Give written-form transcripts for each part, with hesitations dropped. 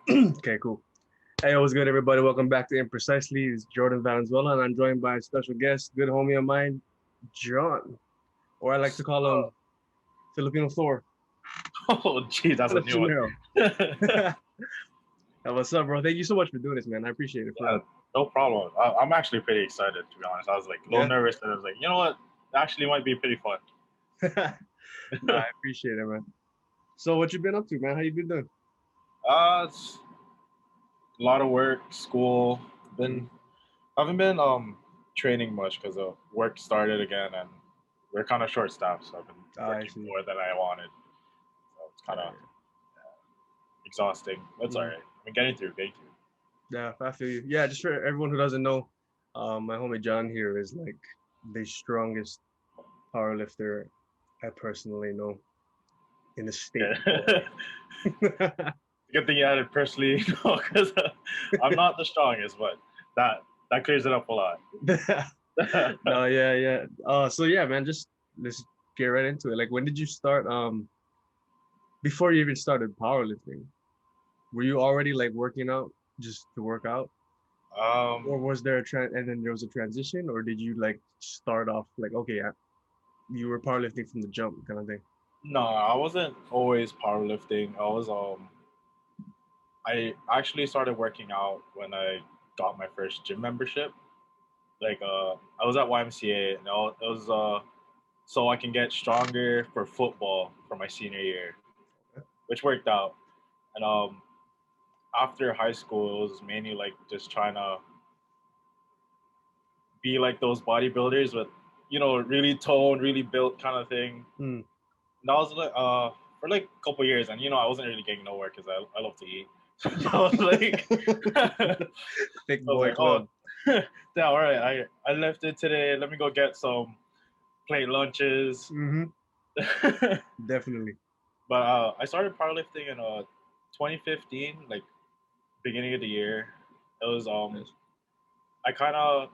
Okay, cool. Hey, what's good, everybody? Welcome back to Imprecisely. It's Jordan Valenzuela, and I'm joined by a special guest, good homie of mine, John, or I like to call him Filipino Thor, Oh, geez, that's Jon a new one. Estranero. What's up, bro? Thank you so much for doing this, man. I appreciate it, for Yeah, real. no problem. I'm actually pretty excited, to be honest. I was like a little Yeah? nervous, and I was like, you know what? It actually might be pretty fun. No, I appreciate it, man. So, what you been up to, man? How you been doing? It's a lot of work, school. Mm. Been haven't been training much because work started again, and we're kind of short staffed, so I've been I working see. more than I wanted. So it's kind Yeah, of exhausting. That's yeah. all Mm. right. I mean, getting through, getting through. Yeah, I feel you. Yeah, just for everyone who doesn't know, my homie John here is like the strongest powerlifter I personally know in the state of Yeah. Hawaii. Good thing you added personally, because I'm not the strongest, but that clears it up a lot. No, yeah, yeah. So yeah, man, just let's get right into it. Like, when did you start? Before you even started powerlifting, were you already like working out just to work out, or um, was there a and then there was a transition, or did you like start off like okay, you were powerlifting from the jump kind of thing? no, I wasn't always powerlifting. I actually started working out when I got my first gym membership. I was at YMCA, and it was so I can get stronger for football for my senior year, which worked out. And after high school, it was mainly like just trying to be like those bodybuilders with, really toned, really built kind of thing. Hmm. And that was like for like a couple years, and I wasn't really getting nowhere because I love to eat. So I was like, I Thick was boy like, oh, club. yeah, all right, I lifted today. Let me go get some plate lunches. Hmm. But Definitely. I started powerlifting in 2015, like beginning of the year. It was Yes. I kind of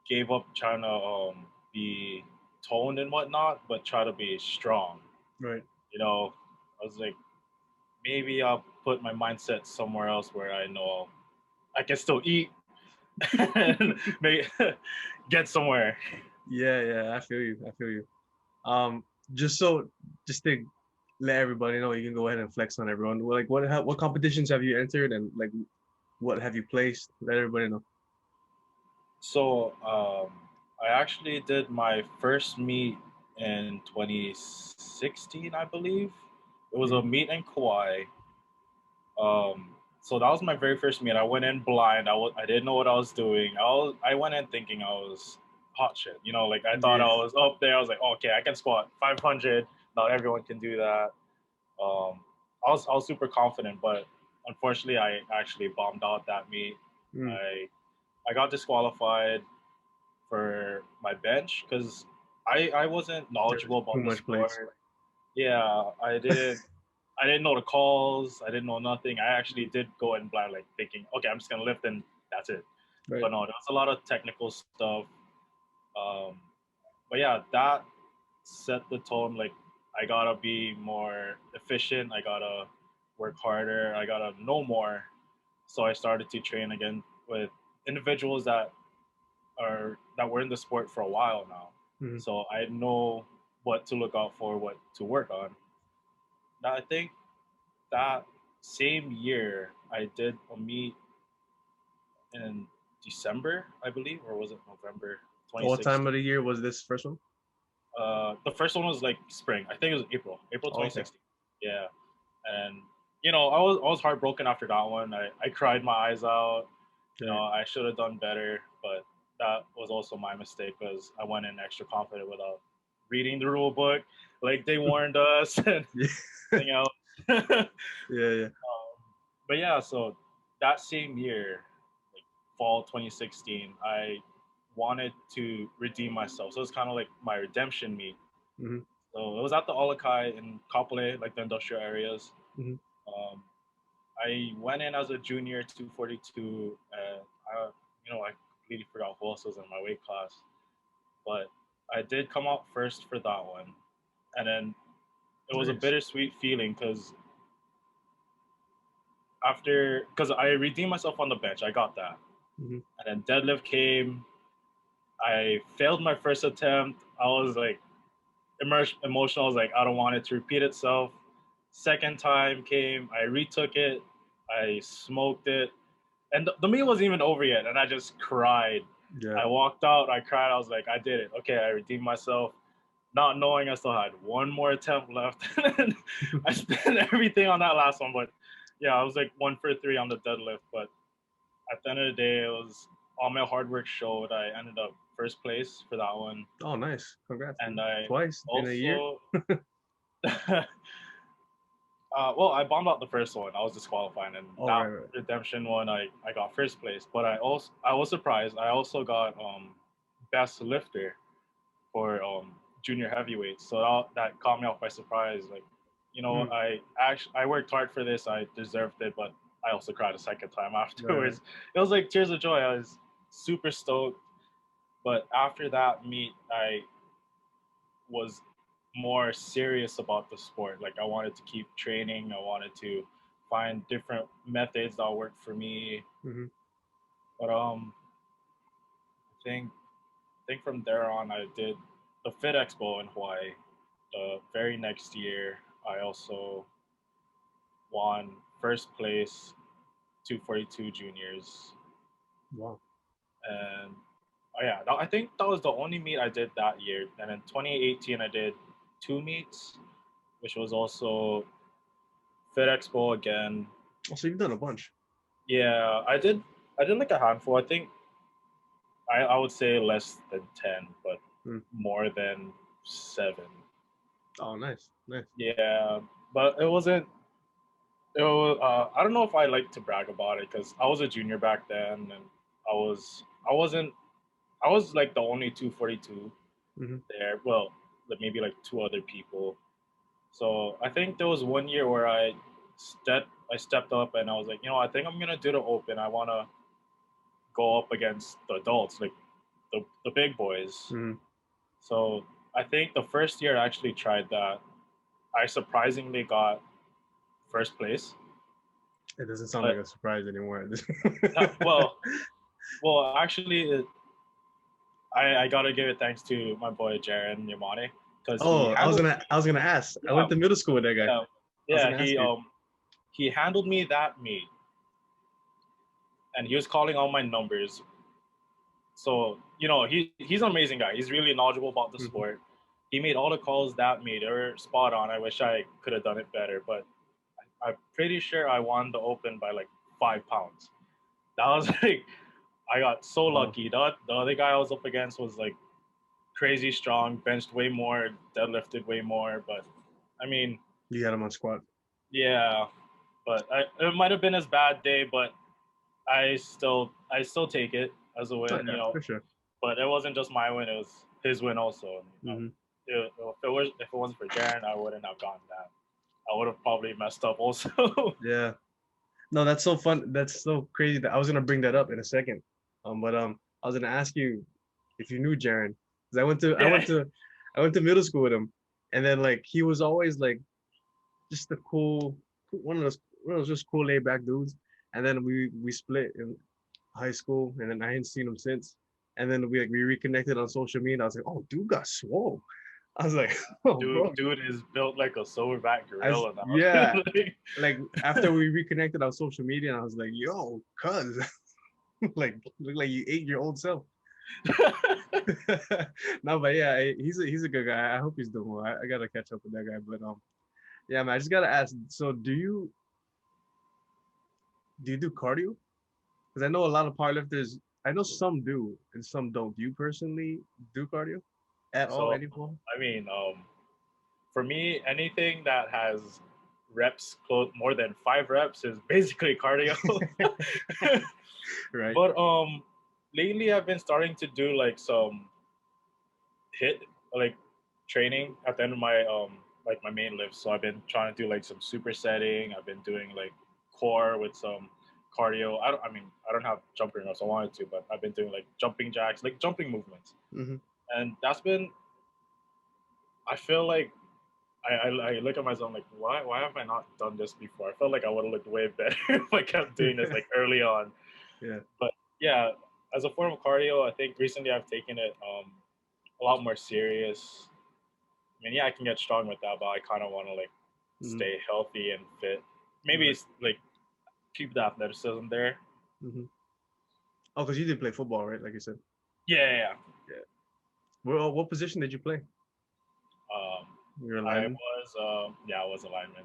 gave up trying to be toned and whatnot, but try to be strong. Right. I was like, maybe I'll put my mindset somewhere else where I know I can still eat and make, get somewhere. Yeah, yeah, I feel you. I feel you. Um, just so, just to let everybody know, you can go ahead and flex on everyone. Like, what competitions have you entered, and like, what have you placed? Let everybody know. So I actually did my first meet in 2016, I believe. It was a Mhm. meet in Kauai. So that was my very first meet. I went in blind. I didn't know what I was doing. I went in thinking I was hot shit. Like I thought I Yeah, was up there. I was like, okay, I can squat 500. Not everyone can do that. I was super confident, but unfortunately, I actually bombed out that meet. mm. I got disqualified for my bench because I wasn't There was knowledgeable too about the much plates. sport. Yeah, I didn't know the calls. I didn't know nothing. I actually did go in blind, like thinking, okay, I'm just gonna lift and that's it. Right. But no, there was a lot of technical stuff. Um, but yeah, that set the tone. Like I gotta be more efficient. I gotta work harder. I gotta know more. So I started to train again with individuals that were in the sport for a while now. Mhm. So I know what to look out for, what to work on. Now I think that same year I did a meet in December, I believe, or was it November What time of 2016? the year was this first one? The first one was like spring. I think it was April Oh, okay. 2016. Yeah, and I was heartbroken after that one. I cried my eyes out. Right. I should have done better, but that was also my mistake because I went in extra confident without reading the rule book, like they warned us and Yeah. everything else. Yeah, yeah. But yeah, so that same year, like fall 2016, I wanted to redeem myself. So it's kind of like my redemption meet. Hmm. So it was at the Olakai in Kapolei, like the industrial areas. Hmm. Um, I went in as a junior 242, and I completely forgot who else was in my weight class, but I did come out first for that one, and then it was a Nice. bittersweet feeling because after, because I redeemed myself on the bench, I got that, Hmm. and then deadlift came. I failed my first attempt. I was like emotional. I was like, I don't want it to repeat itself. Second time came. I retook it. I smoked it, and the meal wasn't even over yet, and I just cried. Yeah. I walked out. I cried. I was like, I did it. Okay, I redeemed myself, not knowing I still had one more attempt left. And I spent everything on that last one, but yeah, I was like 1 for 3 on the deadlift. But at the end of the day, it was all my hard work showed. I ended up first place for that one, Oh, nice. Congrats, and man. I Twice in a year. also, well, I bombed out the first one. I was disqualified, and Oh, that right, right. redemption one, I got first place. But I was surprised. I also got best lifter for junior heavyweight. So that caught me off by surprise. Like, Mm, I worked hard for this. I deserved it, but I also cried a second time right, right. afterwards. It was like tears of joy. I was super stoked. But after that meet, I was more serious about the sport. Like I wanted to keep training. I wanted to find different methods that worked for me. Hmm. But I think from there on, I did the Fit Expo in Hawaii. The very next year, I also won first place 242 juniors, Wow. and oh yeah, I think that was the only meet I did that year. And in 2018, I did two meets, which was also Fit Expo again. Oh, so you've done a bunch. Yeah, I did like a handful. I think I would say less than 10, but Mm. more than 7. Oh, nice, nice. Yeah, but it wasn't. It was, I don't know if I like to brag about it because I was a junior back then, and I wasn't I was like the only 242 Hmm. there. Well, like maybe like two other people. So I think there was one year where I stepped up and I was like, I think I'm gonna do the open. I want to go up against the adults, like the big boys. Hmm. So I think the first year I actually tried that, I surprisingly got first place. It doesn't sound like But a surprise anymore. that, well, actually, I gotta give it thanks to my boy Jaron Yamane because he Oh, handled. I was gonna ask. I Yeah, went to middle school with that guy. yeah, I was yeah. gonna ask you. He handled me that meet, and he was calling all my numbers. So he's an amazing guy. He's really knowledgeable about the Hmm. sport. He made all the calls that meet. They were spot on. I wish I could have done it better, but I'm pretty sure I won the open by like 5 pounds. That was like I got so Wow. lucky. The other guy I was up against was like crazy strong, benched way more, deadlifted way more. But I mean, You got him on squat. yeah. But it might have been his bad day, but I still take it as a Oh win. yeah, for sure. But it wasn't just my win; it was his win also. Hmm. If it wasn't for Jaren, I wouldn't have gotten that. I would have probably messed up also. Yeah. No, that's so fun. That's so crazy that I was gonna bring that up in a second. But I was gonna ask you if you knew Jaren, because Yeah, I went to middle school with him, and then like he was always like just a one of those just cool laid back dudes. And then we split in high school, and then I hadn't seen him since. And then we reconnected on social media. And I was like, oh, dude got swole. I was like, oh, bro. dude is built like a silverback gorilla Yeah, now. Like, like after we reconnected on social media, and I was like, yo, cuz, like look like you ate your old self. No, but yeah, he's a good guy. I hope he's doing well. I gotta catch up with that guy. But yeah, man, I just gotta ask. So do you do cardio? Because I know a lot of powerlifters. I know some do and some don't. Do you personally do cardio at all? so Any form? I mean, for me, anything that has reps more than 5 reps is basically cardio. Right. But lately I've been starting to do like some hit like training at the end of my like my main lift. So I've been trying to do like some supersetting. I've been doing like core with some cardio. I don't have jumper enough, so I wanted to, but I've been doing like jumping jacks, like jumping movements. Hmm. And that's been, I feel like I look at myself like, why have I not done this before? I felt like I would have looked way better if I kept doing this like early on. Yeah. But yeah, as a form of cardio, I think recently I've taken it a lot more serious. I mean, yeah, I can get strong with that, but I kind of want to like Mm-hmm. stay healthy and fit. Maybe Right. it's like keep the athleticism there. Mm-hmm. Oh, because you did play football, right? Like you said. Yeah, yeah, yeah. Yeah. Well, what position did you play? Um, You're a I lineman. was yeah, I was a lineman.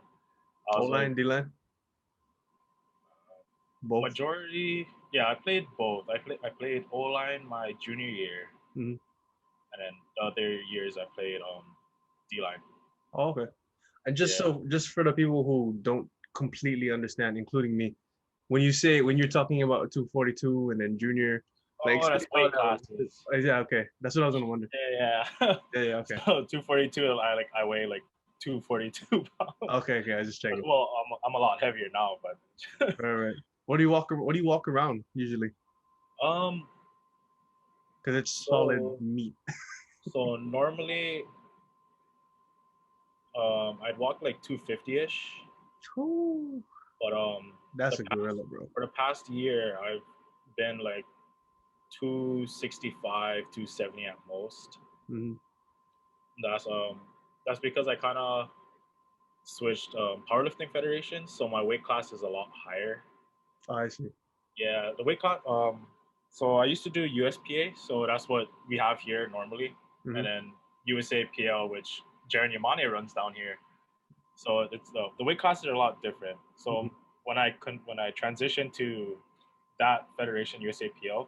I O was like line, D line, both. majority. Yeah, I played both. I played O line my junior year, Mm-hmm. and then the other years I played D line. Oh, okay. And just Yeah. so, just for the people who don't completely understand, including me, when you're talking about 242 and then junior, like Oh, explain that's how weight that works. classes. Yeah, okay. That's what I was gonna wonder. Yeah, yeah. Yeah, yeah, okay. So 242. I weigh like 242 pounds. Okay, okay. I was just checking. Well, I'm a lot heavier now, but All right. What do you walk around usually? um. Because it's solid So meat. so normally I'd walk like 250 ish, Ooh, but that's the a gorilla, bro. for the past year I've been like 265, 270 at most. Hmm. That's um that's because I kind of switched powerlifting federations, so my weight class is a lot higher. Oh, I see. Yeah, the weight class. So I used to do USPA, so that's what we have here normally, Hmm. and then USAPL, which Jaron Yamane runs down here. So it's the weight classes are a lot different. So Hmm. when I transitioned to that federation USAPL,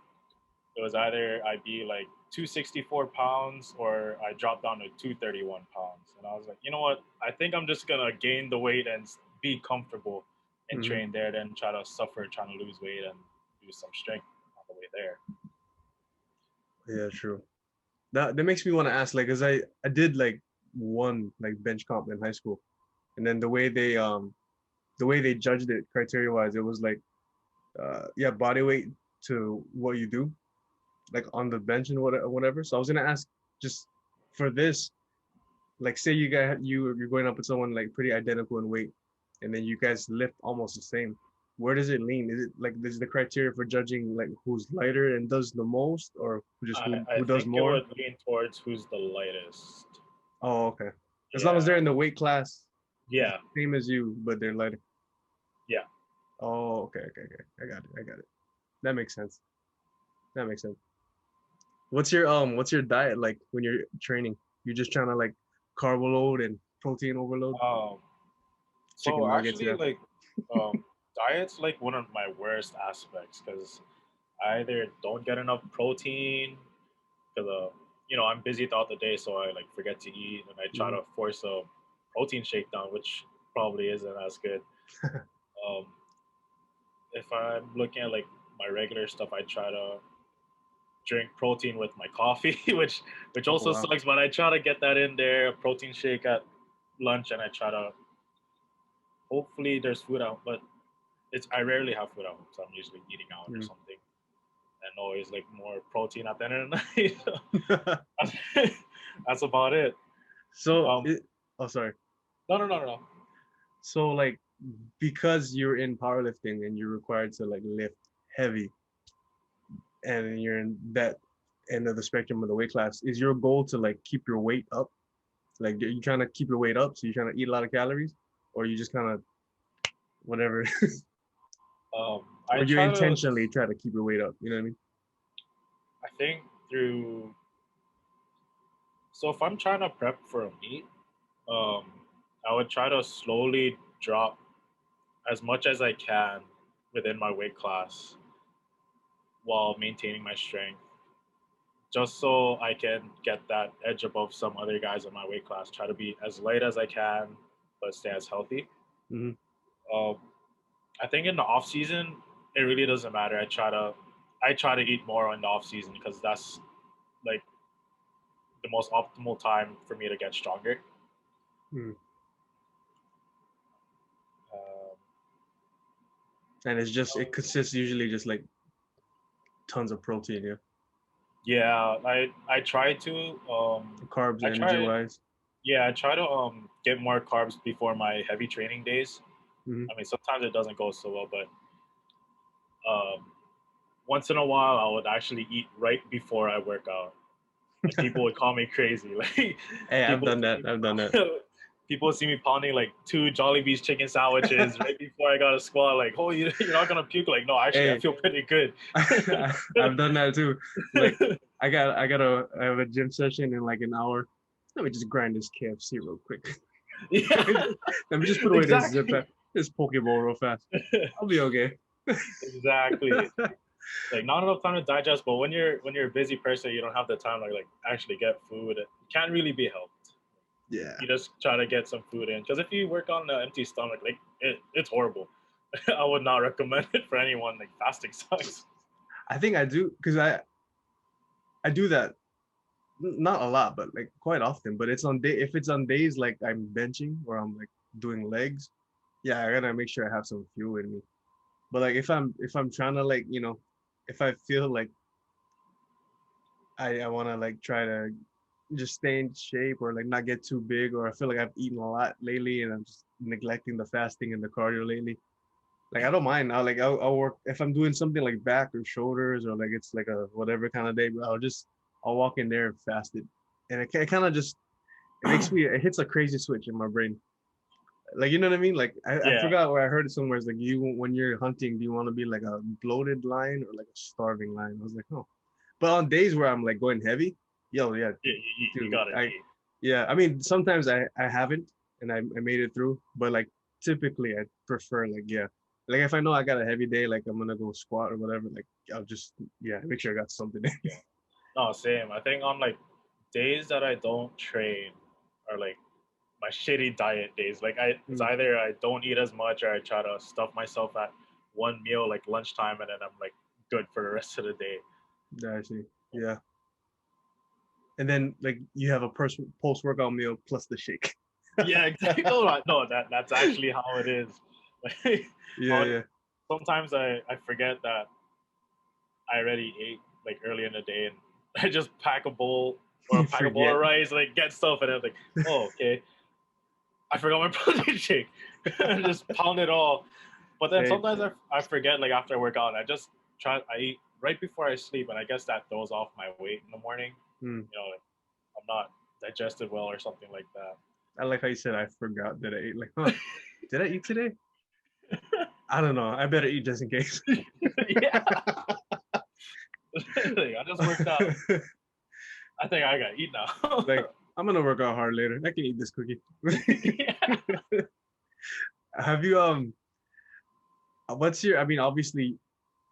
it was either I'd be like 264 pounds or I dropped down to 231 pounds. And I was like, you know what? I think I'm just gonna gain the weight and be comfortable and Hmm. train there, then try to suffer trying to lose weight and do some strength on the way there. Yeah, true. That makes me want to ask, like, cause I did like one like bench comp in high school, and then the way they judged it criteria wise, it was like yeah, body weight to what you do like on the bench and whatever. So I was gonna ask just for this, like say you're going up with someone like pretty identical in weight, and then you guys lift almost the same. Where does it lean? Is it like this is the criteria for judging like who's lighter and does the most, or just I who does think it more? would lean towards who's the lightest. Oh, okay. As long as they're Yeah, in the weight class yeah, same as you, but they're lighter. yeah. Oh, okay, okay, okay. I got it. I got it. That makes sense. That makes sense. What's your diet like when you're training? You're just trying to like carb load and protein overload, Um, chicken so nuggets, actually, yeah. like, diet's like one of my worst aspects because I either don't get enough protein because I'm busy throughout the day, so I like forget to eat, and I try Hmm. to force a protein shake down, which probably isn't as good. Um, if I'm looking at like my regular stuff, I try to drink protein with my coffee, which Oh also wow. sucks. But I try to get that in there, a protein shake at lunch, and I try to hopefully there's food out, but it's I rarely have food out, so I'm usually eating out or Mm. something, and always like more protein at the end of the night. That's about it. So Um, oh sorry. no, no, no, no, no. So like because you're in powerlifting and you're required to like lift heavy and you're in that end of the spectrum of the weight class, is your goal to like keep your weight up? Like are you trying to keep your weight up so you're trying to eat a lot of calories? Or you just kind of whatever? I Or you try to. intentionally try to keep your weight up? You know what I mean? I think through. So if I'm trying to prep for a meet, um, I would try to slowly drop as much as I can within my weight class while maintaining my strength, just so I can get that edge above some other guys in my weight class. Try to be as light as I can, but stay as healthy. Hmm. Um, I think in the off season, it really doesn't matter. I try to eat more in the off season because that's like the most optimal time for me to get stronger. Mm. Um, And it's just it consists usually just like tons of protein, yeah. yeah, I try to Carbs, I energy try wise. Yeah, I try to get more carbs before my heavy training days. Hmm. I mean, sometimes it doesn't go so well, but um, once in a while, I would actually eat right before I work out, and people would call me crazy. Like Hey, I've people done see that. me, I've done that. people see me pounding like two Jollibee's chicken sandwiches right before I got a squat. Like, oh, you're not gonna puke? Like, no, actually, I Hey, feel pretty good. I've done that too. Like, I have a gym session in like an hour. Let me just grind this KFC real quick. Yeah, Let me just put away this zip exactly, this Pokeball real fast. I'll be okay. exactly. Like not enough time to digest, but when you're a busy person, you don't have the time to like actually get food. It can't really be helped. Yeah, You just try to get some food in because if you work on an empty stomach, like it's horrible. I would not recommend it for anyone. Like fasting sucks. I think I do because I do that not a lot, but like quite often. But it's on day if it's on days like I'm benching or I'm like doing legs, yeah, I gotta make sure I have some fuel in me. But like if I'm trying to like if I feel like I want to like try to just stay in shape or like not get too big or I feel like I've eaten a lot lately and I'm just neglecting the fasting and the cardio lately. Like I don't mind. I'll work if I'm doing something like back or shoulders or like it's like a whatever kind of day. I'll walk in there fasted, and it kind of just it hits a crazy switch in my brain. Like you know what I mean? Like I Yeah, forgot where I heard it somewhere. It's like you when you're hunting, do you want to be like a bloated lion or like a starving lion? I was like, oh. But on days where I'm like going heavy, yo, yeah, you dude, gotta eat. yeah. I mean, sometimes I haven't, and I made it through. But like typically, I prefer like yeah, like if I know I got a heavy day, like I'm gonna go squat or whatever, like I'll just yeah make sure I got something in. Yeah. No, same. I think on like days that I don't train are like my shitty diet days. Like it's Mm, either I don't eat as much or I try to stuff myself at one meal like lunchtime and then I'm like good for the rest of the day. yeah, I see. Yeah, and then like you have a post workout meal plus the shake. Yeah, exactly. No, no, that's actually how it is. Like, Yeah, how yeah. sometimes I forget that I already ate like early in the day and I just You pack a bowl of forget. rice, like get stuff, and I'm like, oh, okay, I forgot my protein shake. And just pound it all. But then Hey, sometimes I forget, like after I work out, I eat right before I sleep, and I guess that throws off my weight in the morning. mm, Like I'm not digested well or something like that. I like how you said I forgot that I ate. Like, huh? Did I eat today? I don't know. I better eat just in case. Yeah, like, I just worked out. I think I gotta eat Like, now. I'm gonna work out hard later. I can eat this cookie. Yeah. Have you what's your I mean obviously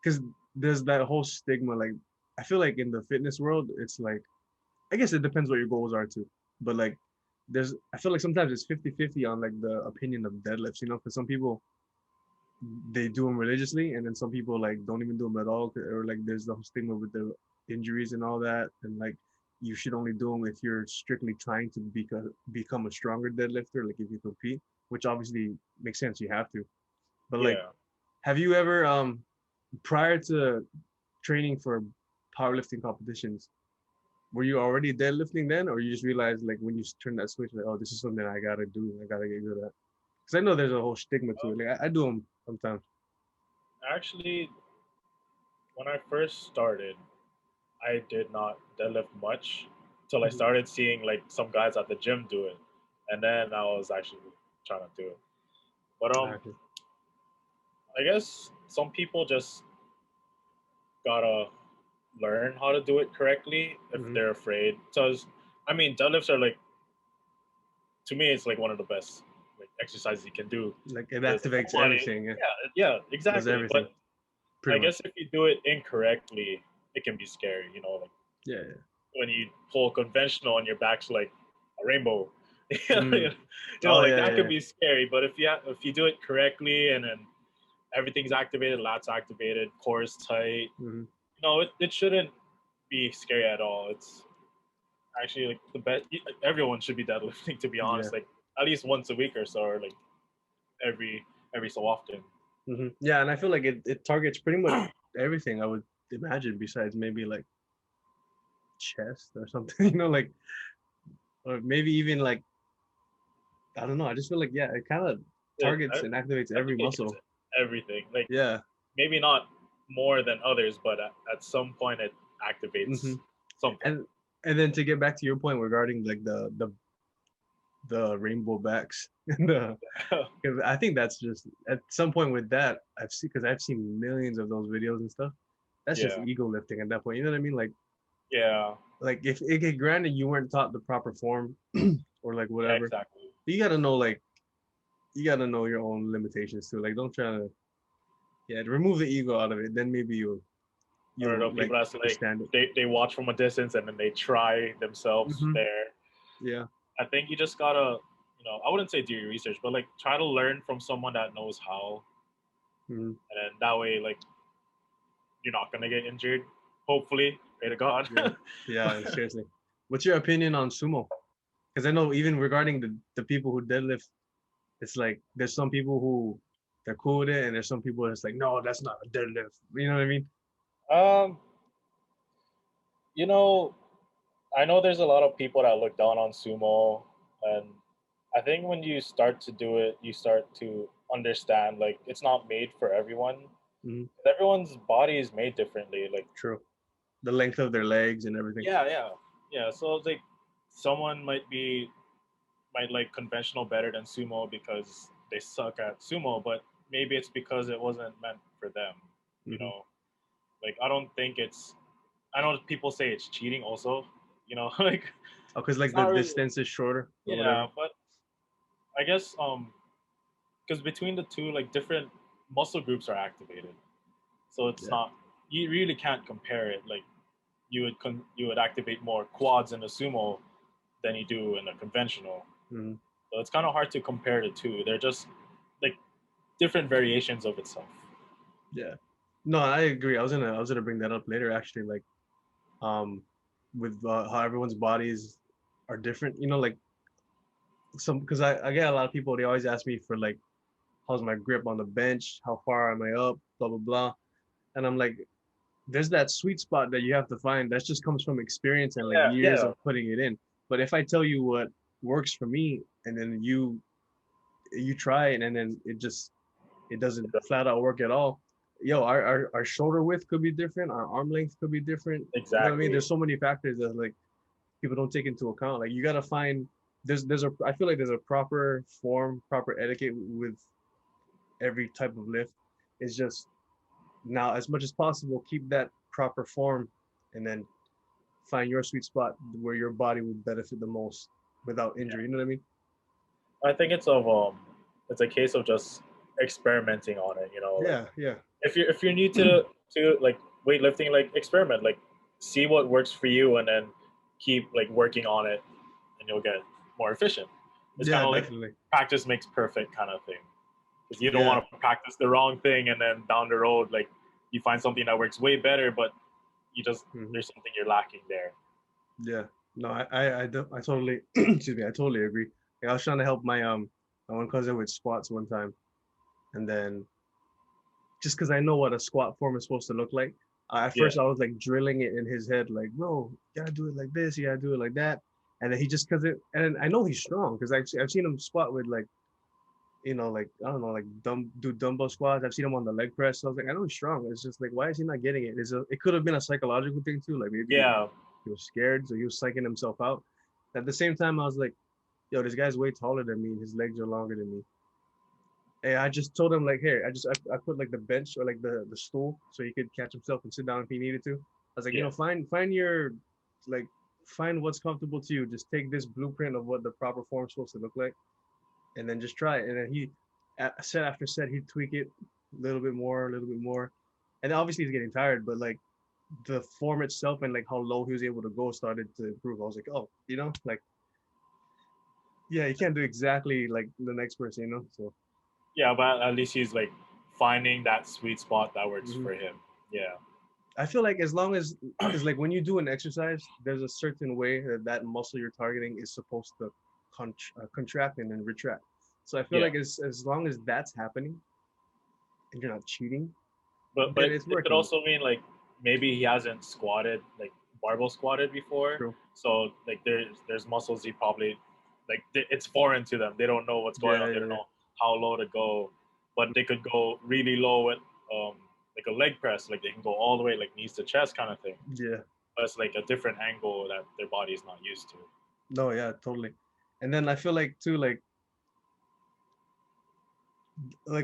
because there's that whole stigma like I feel like in the fitness world it's like I guess it depends what your goals are too. But like there's I feel like sometimes it's 50-50 on like the opinion of deadlifts, because some people they do them religiously and then some people like don't even do them at all or like there's the whole stigma with the injuries and all that and like you should only do them if you're strictly trying to become a stronger deadlifter like if you compete, which obviously makes sense, you have to. But like Yeah. have you ever prior to training for powerlifting competitions, were you already deadlifting then or you just realized like when you turn that switch like oh this is something I gotta do, I gotta get good at? Because I know there's a whole stigma to it, like I do them sometimes. Actually, when I first started, I did not deadlift much until I Mhm. started seeing like some guys at the gym do it, and then I was actually trying to do it. But Okay. I guess some people just gotta learn how to do it correctly if Hmm. they're afraid. Because I mean, deadlifts are like to me, it's like one of the best like exercises you can do. Like it There's like activates full body, everything. Yeah, yeah, does exactly. everything But pretty I much. guess if you do it incorrectly, it can be scary. Like Yeah, yeah. when you pull conventional and your back's like a rainbow. Mm. Oh Like yeah, that yeah, could yeah. be scary. But if you do it correctly and then everything's activated, lats activated, core is tight, Hmm. it shouldn't be scary at all. It's actually like the best. Everyone should be deadlifting, to be Yeah. honest. Like at least once a week or so, or like every every so often. Yeah, and I feel like it targets pretty much everything I would imagine besides maybe like chest or something, like or maybe even like. I don't know. I just feel like, yeah, it kind of It, targets and activates I think every it hits muscle. everything. Like Yeah. maybe not more than others, but at some point it Hmm. activates something. And and then to get back to your point regarding like the rainbow backs and the 'cause I think that's just at some point with that I've seen because I've seen millions of those videos and stuff. That's just Yeah, ego lifting at that point. You know what I mean? yeah, Like if it granted you weren't taught the proper form or like yeah, whatever, exactly. you gotta know like you gotta know your own limitations too. Like don't try to yeah to remove the ego out of it. Then maybe Or you'll the like people that's like understand it. they watch from a distance and then they try themselves Hmm. there. Yeah. I think you just gotta, I wouldn't say do your research, but like try to learn from someone that knows how, Hmm. and then that way, like you're not gonna get injured. Hopefully, pray to God. Yeah. Yeah. Seriously. What's your opinion on sumo? Because I know even regarding the people who deadlift, it's like there's some people who they're cool with it, and there's some people that's like, no, that's not a deadlift. You know what I mean? um, you know, I know there's a lot of people that look down on sumo, and I think when you start to do it, you start to understand like it's not made for everyone. Hmm. Everyone's body is made differently. Like True. The length of their legs and everything. yeah, yeah, yeah. So it's like someone might like conventional better than sumo because they suck at sumo, but maybe it's because it wasn't meant for them. You Hmm. know, like I don't think it's. I know people say it's cheating also. Like Oh, because it's like the not really. distance is shorter or Yeah, whatever. but I guess because between the two, like different muscle groups are activated, so it's Yeah. not. You really can't compare it. Like you would activate more quads in a sumo than you do in a conventional. Hmm. So it's kind of hard to compare the two. They're just like different variations of itself. Yeah. No, I agree. I was gonna bring that up later actually. Like with how everyone's bodies are different. You know, like some because I get a lot of people. They always ask me for like how's my grip on the bench, how far am I up, blah blah blah, and I'm like there's that sweet spot that you have to find that just comes from experience and like Yeah, years yeah, of putting it in. But if I tell you what works for me and then you try it and then it doesn't flat out work at all, yo, our shoulder width could be different, our arm length could be different. You know what I mean? exactly. There's so many factors that like people don't take into account. Like you gotta find there's a I feel like there's a proper form, proper etiquette with every type of lift. It's just now as much as possible keep that proper form and then find your sweet spot where your body would benefit the most without injury. You know what I mean? I think it's a case of just experimenting on it. Like Yeah, yeah, if you're new to like weightlifting, like experiment, like see what works for you, and then keep like working on it, and you'll get more efficient. It's kind yeah, of like definitely. practice makes perfect kind of thing. Because you don't Yeah, want to practice the wrong thing, and then down the road, like you find something that works way better, but you just hmm, there's something you're lacking there. yeah. No, I totally, excuse me, I totally agree. Like, I was trying to help my one cousin with squats one time, and then just because I know what a squat form is supposed to look like, at Yeah, first I was like drilling it in his head, like, bro, you gotta do it like this, you gotta do it like that, and then he just because it, and I know he's strong because I've seen him squat with like like I don't know, like do dumbbell squats. I've seen him on the leg press. So I was like, I know he's strong. It's just like, why is he not getting it? It could have been a psychological thing too. Like maybe yeah, he was scared, so he was psyching himself out. At the same time, I was like, yo, this guy's way taller than me. And his legs are longer than me. And I just told him like, hey, I put like the bench or like the stool so he could catch himself and sit down if he needed to. I was like, yeah. find your like find what's comfortable to you. Just take this blueprint of what the proper form is supposed to look like and then just try it. And then he set after set, he'd tweak it a little bit more. And obviously he's getting tired, but like the form itself and like how low he was able to go started to improve. I was like, oh, like yeah, you can't do exactly like the next person, So Yeah, but at least he's like finding that sweet spot that works mhm. for him. Yeah, I feel like as long as because like when you do an exercise, there's a certain way that that muscle you're targeting is supposed to contract and then retract. So I feel yeah. like as long as that's happening and you're not cheating, But then it, it's it could working. also mean like maybe he hasn't squatted like barbell squatted before, True. so like there's muscles he probably like it's foreign to them. They don't know what's going on. Yeah, They don't yeah, know how low to go, but they could go really low with like a leg press. Like they can go all the way like knees to chest kind of thing. yeah. But it's like a different angle that their body's not used to. No, yeah, totally. And then I feel like too, like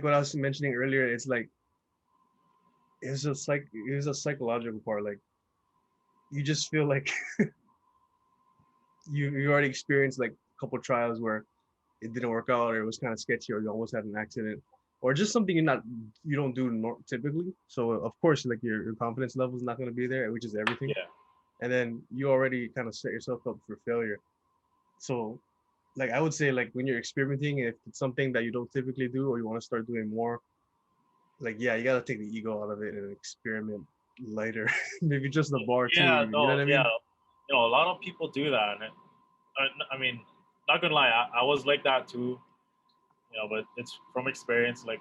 what I was mentioning earlier, it's like it's a psychological part. Like you just feel like you already experienced like a couple trials where it didn't work out or it was kind of sketchy or you almost had an accident or just something you don't do typically. So of course like your confidence level is not going to be there, which is everything. Yeah, And then you already kind of set yourself up for failure. So like I would say like when you're experimenting, if it's something that you don't typically do or you want to start doing more, like yeah, you got to take the ego out of it and experiment lighter. Maybe just the bar too, yeah, you know no, what I yeah. mean? A lot of people do that, and I mean, not gonna lie, I was like that too. But it's from experience. Like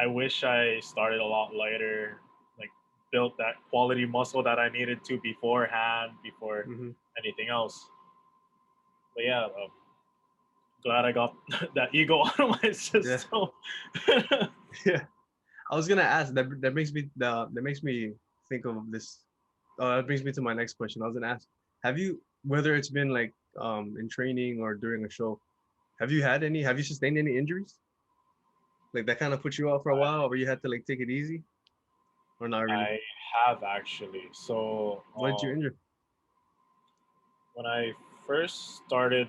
I wish I started a lot lighter, like built that quality muscle that I needed to beforehand, before Hmm. anything else. But yeah, glad I got that ego out of my Yeah. system. Yeah. I was gonna ask that. That makes me think of this. That brings me to my next question. I was gonna ask, have you, whether it's been like in training or during a show, have you sustained any injuries? Like that kind of put you out for a while, where you had to like take it easy, or not really? I have actually. So What did you injure? when I first started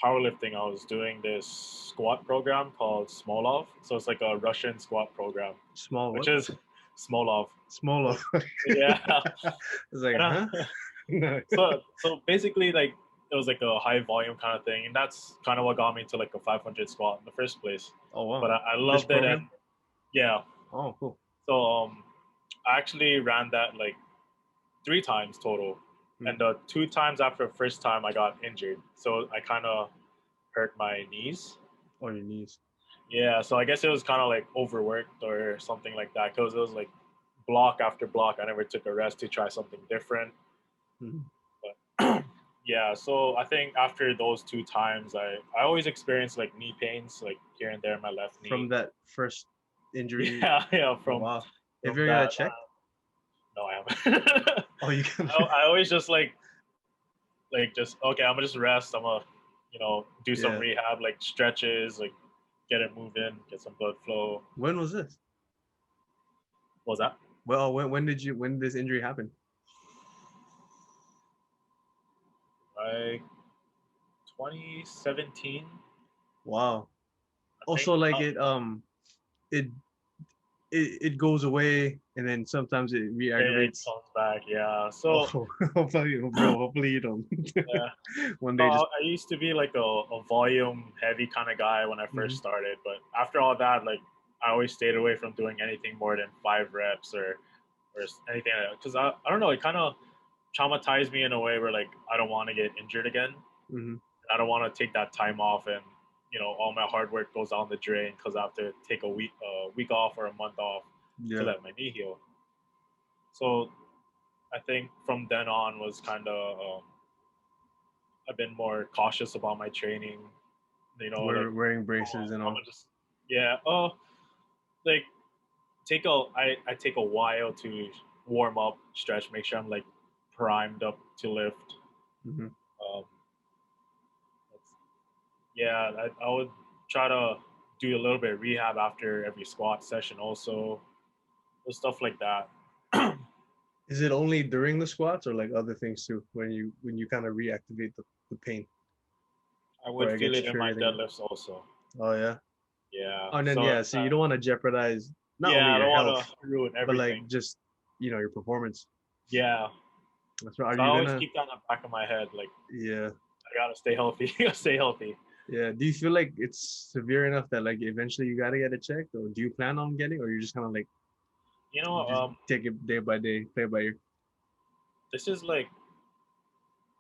powerlifting, I was doing this squat program called Smolov. So it's like a Russian squat program, Small which what? is Smolov. Small. So, yeah. It's like, And, huh? No. so basically, like it was like a high volume kind of thing, and that's kind of what got me to like a 500 squat in the first place. Oh wow. But I This loved it, and program? yeah. Oh cool. So I actually ran that like 3 times total, Hmm. and the 2 times after the first time I got injured, so I kind of hurt my knees. On your knees. Yeah, so I guess it was kind of like overworked or something like that because it was like block after block. I never took a rest to try something different. Hmm. But yeah, so I think after those 2 times, I always experienced like knee pains, like here and there in my left From knee. that first injury. Yeah, yeah, Oh wow. Have from you ever got it that. checked? No, I haven't. Oh, you can. I always just like just okay. I'm gonna just rest. I'm gonna do some Yeah. rehab, like stretches, like get it moving, get some blood flow. When was this? What was that? Well, when this injury happened? Like 2017, Wow. I think. Also, like it it goes away and then sometimes it It re-aggravates. comes back, yeah. Oh, So hopefully, bro. Hopefully you don't. yeah. One So day, just. I used to be like a volume heavy kind of guy when I first Mhm. started, but after all that, like I always stayed away from doing anything more than 5 reps or anything like that because I don't know. It kind of traumatized me in a way where like I don't want to get injured again. Mhm. I don't want to take that time off and all my hard work goes down the drain because I have to take a week off or a month off to Yeah. let my knee heal. So I think from then on was kind of I've been more cautious about my training. Like Wearing braces and I'm all. gonna just yeah. Oh, like I take a while to warm up, stretch, make sure I'm like primed up to lift. Mhm. Um, yeah, I would try to do a little bit of rehab after every squat session, also, stuff like that. Is it only during the squats or like other things too? When you kind of reactivate the pain I or would it feel gets it in my triggered again? deadlifts also. Oh yeah. Yeah. Oh, and then So yeah. So you don't want to jeopardize not only yeah, I your don't health want to ruin but everything. like just your performance. Yeah. That's right. Are So I you always gonna? keep that in the back of my head. Like Yeah. I gotta stay healthy. Stay healthy. Yeah. Do you feel like it's severe enough that like eventually you gotta get it checked, or do you plan on getting, or you're just kind of like You know, just take it day by day, play by ear? this is like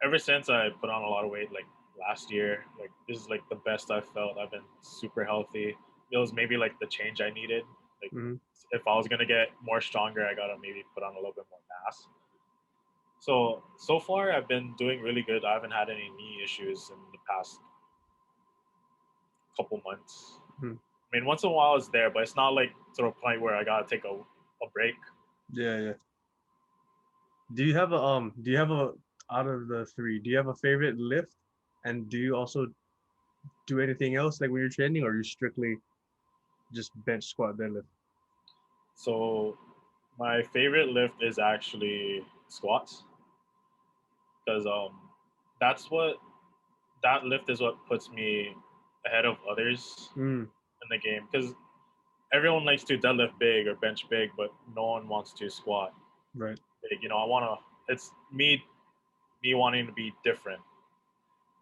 ever since I put on a lot of weight, like last year, like this is like the best I've felt. I've been super healthy. It was maybe like the change I needed. Like Hmm. if I was gonna get more stronger, I gotta maybe put on a little bit more mass. So far I've been doing really good. I haven't had any knee issues in the past couple months. Hmm. I mean, once in a while it's there, but it's not like to the point where I gotta take a break. Yeah, yeah. Do you have a out of the three, do you have a favorite lift? And do you also do anything else like when you're training, or you strictly just bench squat deadlift? So my favorite lift is actually squats because that's what that lift is what puts me ahead of others Mm, in the game because everyone likes to deadlift big or bench big, but no one wants to squat right. big. I want to. It's me wanting to be different,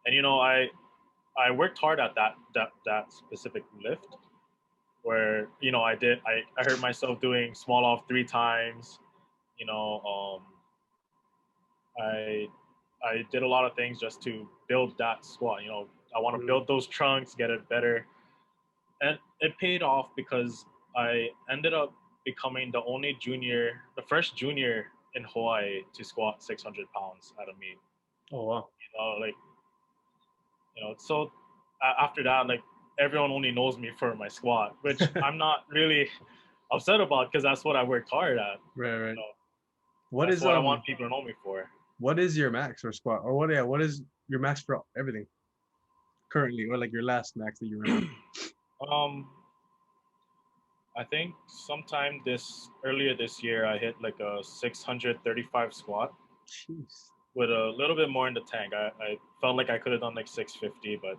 and I worked hard at that specific lift where I heard myself doing small off 3 times. You know, I I did a lot of things just to build that squat. I want to Mm, build those trunks, get it better, and it paid off because I ended up becoming the first junior in Hawaii to squat 600 pounds at a meet. oh wow. Like so after that, like everyone only knows me for my squat, which I'm not really upset about because that's what I worked hard at. Right, You right. know, What that's is what I want people to know me for. what is your max for squat? Or what, yeah, what is your max for everything currently, or like your last max that you remember? um, I think sometime this earlier this year, I hit like a 635 squat Jeez. with a little bit more in the tank. I felt like I could have done like 650, but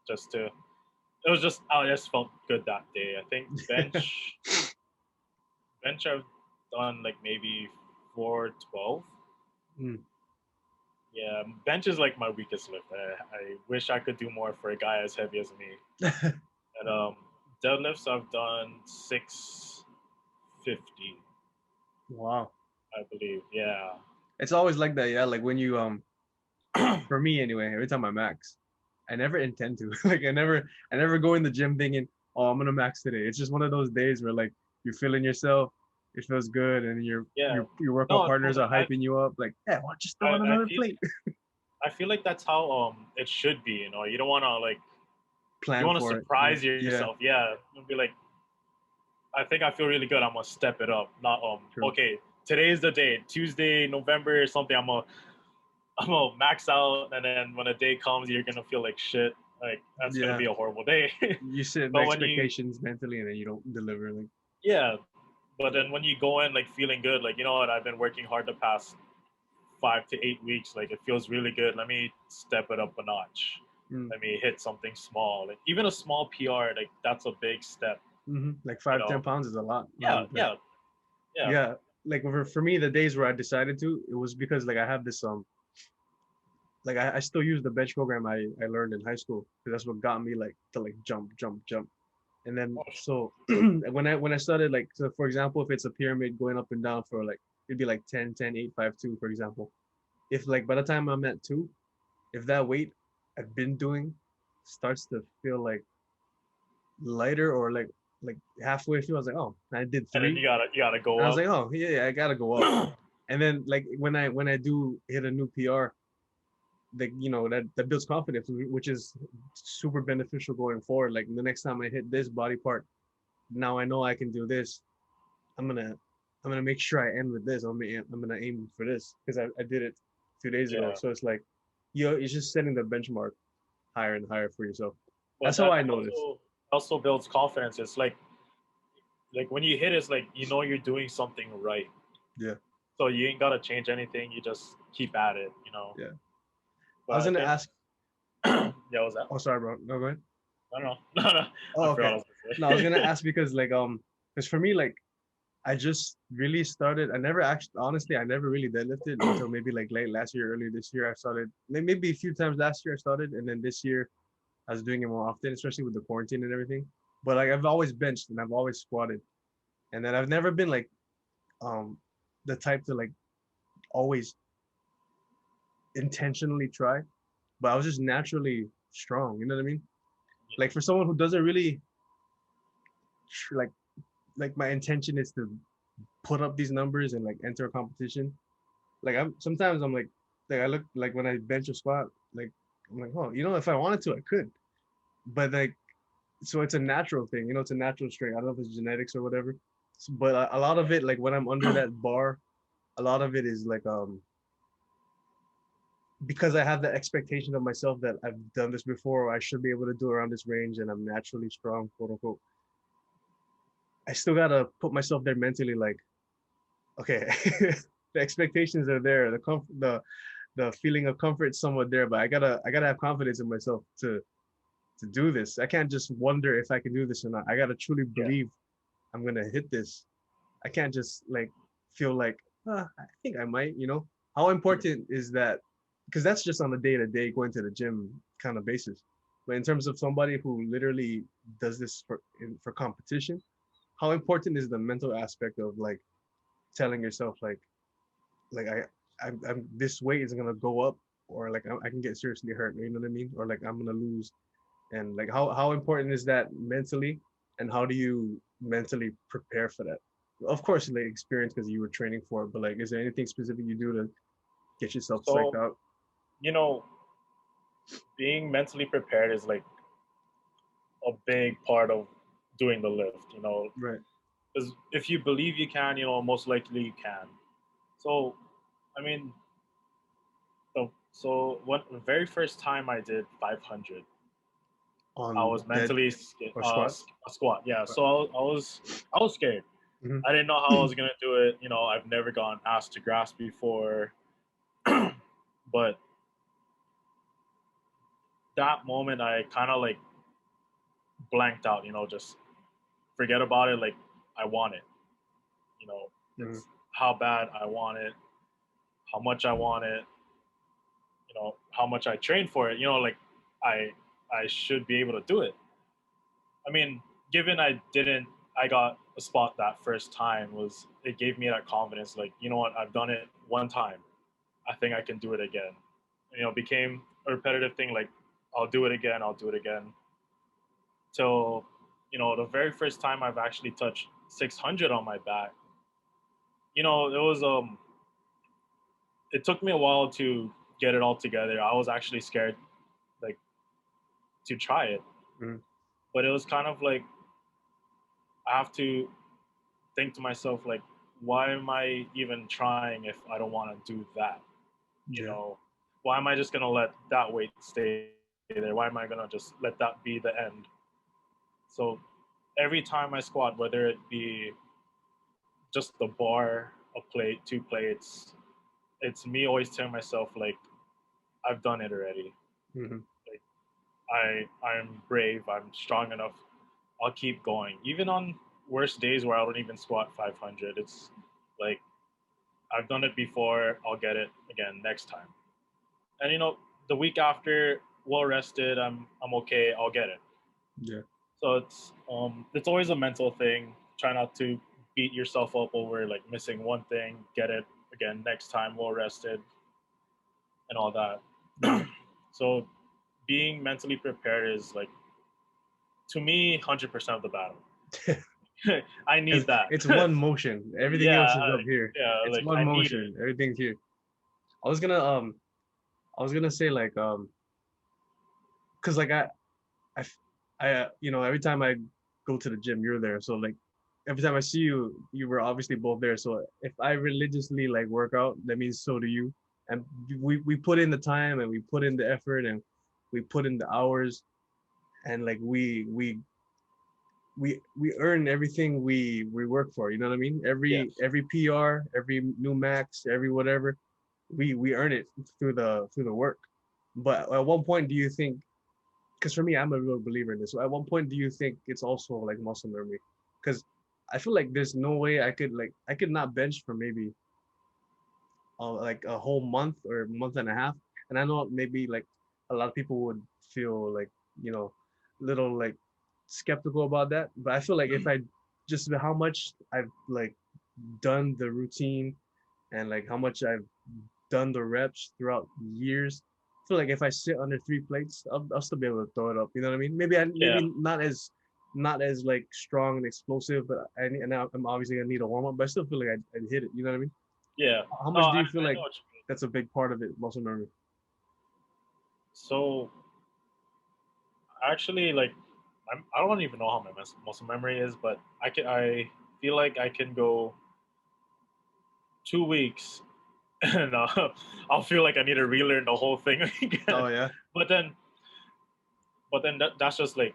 just to I just felt good that day. I think bench I've done like maybe 412. Mm. Yeah, bench is like my weakest lift. I wish I could do more for a guy as heavy as me. And deadlifts I've done 650, Wow. I believe. Yeah. It's always like that, yeah. Like when you for me anyway, every time I max, I never intend to. Like I never go in the gym thinking, oh, I'm gonna max today. It's just one of those days where like you're feeling yourself, it feels good, and Yeah. your workout No, partners totally. are hyping you up, like, yeah, well, just throw on I another feel plate. I feel like that's how it should be. You don't want to you Plan want to for it. Yeah, surprise yeah, yourself. Yeah, and be like, I think I feel really good. I'm gonna step it up. Not true. okay. Today's the day. Tuesday, November or something. I'm gonna max out, and then when a day comes, you're gonna feel like shit. Like that's gonna Yeah, be a horrible day. you set the But when you expectations mentally, and then you don't deliver. Like, yeah, but then when you go in like feeling good, like you know what, I've been working hard the past 5 to 8 weeks. Like it feels really good. Let me step it up a notch. mm, Let me hit something small. Like even a small PR, like that's a big step. like You five, know? 10 pounds is a lot. Yeah, Like, yeah, yeah. yeah, like for me, the days where I decided to, it was because like I have this like I still use the bench program I learned in high school because that's what got me like to like jump. And then Oh, so when I started like, so for example, if it's a pyramid going up and down for like, it'd be like 10 10 8 5 2 for example. If like by the time I'm at 2, if that weight I've been doing starts to feel like lighter or like halfway through, I was like, oh, I did and then 3. you gotta go I was up. like, oh yeah, I gotta go up. And then like when I do hit a new PR, like that builds confidence, which is super beneficial going forward. Like the next time I hit this body part, now I know I can do this. I'm gonna I'm gonna make sure I end with this. I'm gonna aim for this because I did it 2 days ago. Yeah, So it's like it's just setting the benchmark higher and higher for yourself. but That's how that I noticed. also builds confidence. It's like when you hit, it's like you're doing something right. Yeah, So you ain't gotta change anything. You just keep at it. yeah. I But was I gonna think ask. yeah, what was that? Oh, sorry, bro. No, go ahead. I don't know. No, no, I Oh, forgot what okay. I was No, I was gonna gonna say. ask because for me, like, I just really started. I never actually, honestly, I never really deadlifted until maybe like late last year, early this year. I started maybe a few times last year. I started, and then this year I was doing it more often, especially with the quarantine and everything. But like I've always benched and I've always squatted, and then I've never been like um the type to like always intentionally try, but I was just naturally strong. You know what I mean? Like for someone who doesn't really like my intention is to put up these numbers and like enter a competition. Like I'm like I look like when I bench or squat, like I'm like, oh, if I wanted to, I could. But like so it's a natural thing, you know, it's a natural strength. I don't know if it's genetics or whatever, but a lot of it, like when I'm under that bar, a lot of it is like because I have the expectation of myself that I've done this before, or I should be able to do around this range, and I'm naturally strong, quote unquote. I still gotta put myself there mentally, like, okay, the expectations are there, the feeling of comfort is somewhat there, but I gotta have confidence in myself to do this. I can't just wonder if I can do this or not. I gotta truly Yeah. believe I'm gonna hit this. I can't just like feel like I think I might. You know, how important is that? Because that's just on a day to day going to the gym kind of basis. But in terms of somebody who literally does this for competition, how important is the mental aspect of like telling yourself like I'm this weight is gonna go up, or like I can get seriously hurt. You know what I mean? Or like I'm gonna lose. And like how important is that mentally, and how do you mentally prepare for that? Of course, like experience because you were training for it, but like, is there anything specific you do to get yourself psyched So, out? you know, being mentally prepared is like a big part of doing the lift, Right. because if you believe you can, most likely you can. So, I mean, so what the very first time I did 500, I On was dead mentally or squats? a squat. Yeah, so I was scared. Mm-hmm. I didn't know how I was gonna do it. I've never gone ass to grass before, but that moment I kind of like blanked out. Just forget about it. Like I want it. Mm-hmm. It's how bad I want it, how much I want it, how much I train for it. Like I I should be able to do it. I mean, given I got a spot that first time, was it gave me that confidence. Like, you know what, I've done it one time. I think I can do it again. Became a repetitive thing. Like, I'll do it again. I'll do it again. Till, the very first time I've actually touched 600 on my back. It was it took me a while to get it all together. I was actually scared, like, to try it, Mm-hmm. but it was kind of like I have to think to myself, like, why am I even trying if I don't want to do that? You Yeah. know, why am I just gonna let that weight stay there? Why am I gonna just let that be the end? So every time I squat, whether it be just the bar, a plate, two plates, it's me always telling myself, like, I've done it already. Mm-hmm. Like, I'm brave. I'm strong enough. I'll keep going, even on worst days where I don't even squat 500. It's like I've done it before. I'll get it again next time. And the week after, well rested, I'm okay. I'll get it. Yeah. So it's always a mental thing. Try not to beat yourself up over like missing one thing. Get it again next time, well rested, and all that. Yeah. So being mentally prepared is like, to me, 100% of the battle. I need Because that. it's one motion. Everything Yeah, else is up here. yeah. It's Like one I need it. motion. Everything's here. I was gonna I was gonna say like because like I, you know, every time I go to the gym, you're there. So like every time I see you, you were obviously both there. So if I religiously like work out, that means so do you. And we put in the time and we put in the effort and we put in the hours and like we earn everything we work for. You know what I mean? Yes. Every PR, every new max, every whatever, we earn it through the work. But at one point, do you think because for me, I'm a real believer in this. So at one point, do you think it's also like muscle memory? Because I feel like there's no way I could not bench for maybe like a whole month or a month and a half. And I know maybe like a lot of people would feel like you know little like skeptical about that. But I feel like if I just how much I've like done the routine and like how much I've done the reps throughout years. I feel like if I sit under three plates, I'll still be able to throw it up. You know what I mean? Yeah. Maybe not as like strong and explosive, but and I'm obviously gonna need a warm up. But I still feel like I'd hit it. You know what I mean? Yeah. How No, much do I you feel like know what you mean. that's a big part of it, muscle memory? So actually, like, I don't even know how my muscle memory is, but I feel like I can go 2 weeks and I'll feel like I need to relearn the whole thing Oh again. yeah. But then that's just like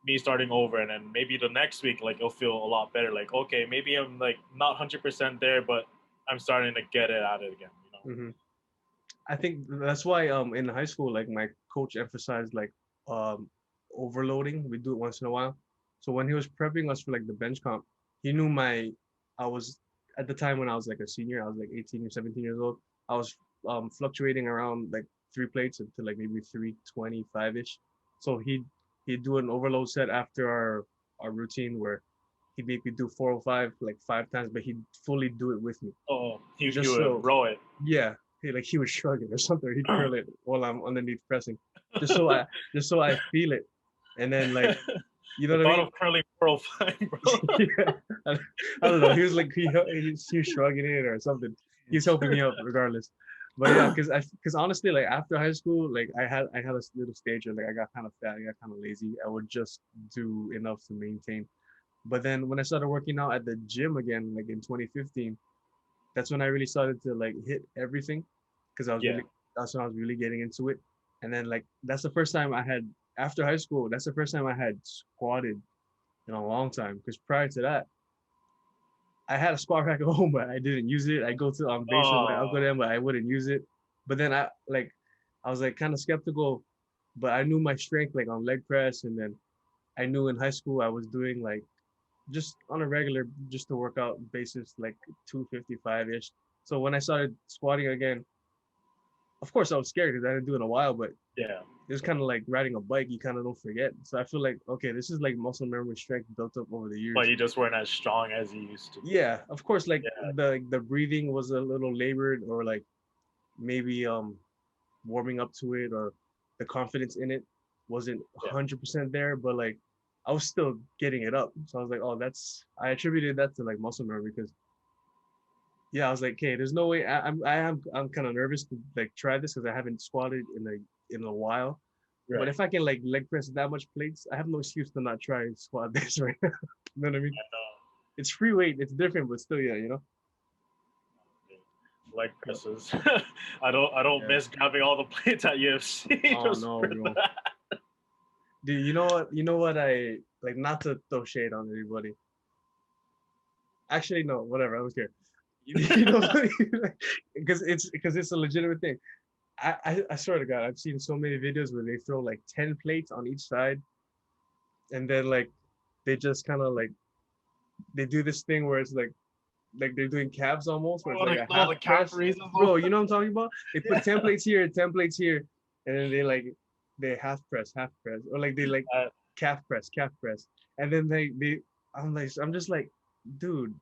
me starting over, and then maybe the next week like it'll feel a lot better. Like okay, maybe I'm like not 100% there, but I'm starting to get it at it again. Hmm. I think that's why in high school like my coach emphasized like um overloading. We do it once in a while. So when he was prepping us for like the bench comp, he knew I was at the time when I was like a senior, I was like 18 or 17 years old. I was fluctuating around like 3 plates to like maybe 325-ish. So he'd do an overload set after our routine where he'd make me do 405 like 5 times, but he'd fully do it with me. Oh, he Just would so row it. yeah, he was shrugging or something. He'd curl it while I'm underneath pressing, just so I just so I feel it, and then like you know The what I thought mean? of curling 405, bro. Yeah, I, I don't know. He was like he was shrugging it or something. He's helping me out regardless. But yeah, because honestly, like after high school, like I had a little stage where like I got kind of fat, I got kind of lazy. I would just do enough to maintain. But then when I started working out at the gym again, like in 2015, that's when I really started to like hit everything because Yeah. that's when I was really getting into it. And then like that's the first time I had after high school, that's the first time I had squatted in a long time. Because prior to that, I had a squat rack at home, but I didn't use it. I go to base with my uncle Oh, then, but I wouldn't use it. But then I was like kind of skeptical, but I knew my strength like on leg press, and then I knew in high school I was doing like just on a regular, just to work out basis, like 255-ish. So when I started squatting again, of course I was scared because I didn't do it in a while, but yeah. it was kind of like riding a bike. You kind of don't forget. So I feel like, okay, this is like muscle memory strength built up over the But years. you just weren't as strong as you used to be. Yeah, of course, like Yeah. the breathing was a little labored, or like maybe warming up to it, or the confidence in it wasn't Yeah. 100% there, but like I was still getting it up. So I was like, oh, I attributed that to like muscle memory because yeah, I was like, okay, there's no way I'm kind of nervous to like try this because I haven't squatted in a while. But Right. if I can like leg press that much plates, I have no excuse to not try and squat this right now. You know what I mean? I know. It's free weight, it's different, but still, yeah, you know? Leg Yeah. presses. I don't Yeah. miss grabbing all the plates at UFC Oh just no, for bro. that. Dude, you know what I like not to throw shade on anybody. Actually, no, whatever, I don't care. You know, because it's a legitimate thing. I swear to God, I've seen so many videos where they throw like 10 plates on each side, and then like they just kind of like they do this thing where it's like they're doing calves almost, where it's Oh, like like a all half the calf press. raises. Bro, you know what I'm talking about? They put Yeah. templates here, templates here, and then they half press, or like they like calf press, and then I'm just like, dude,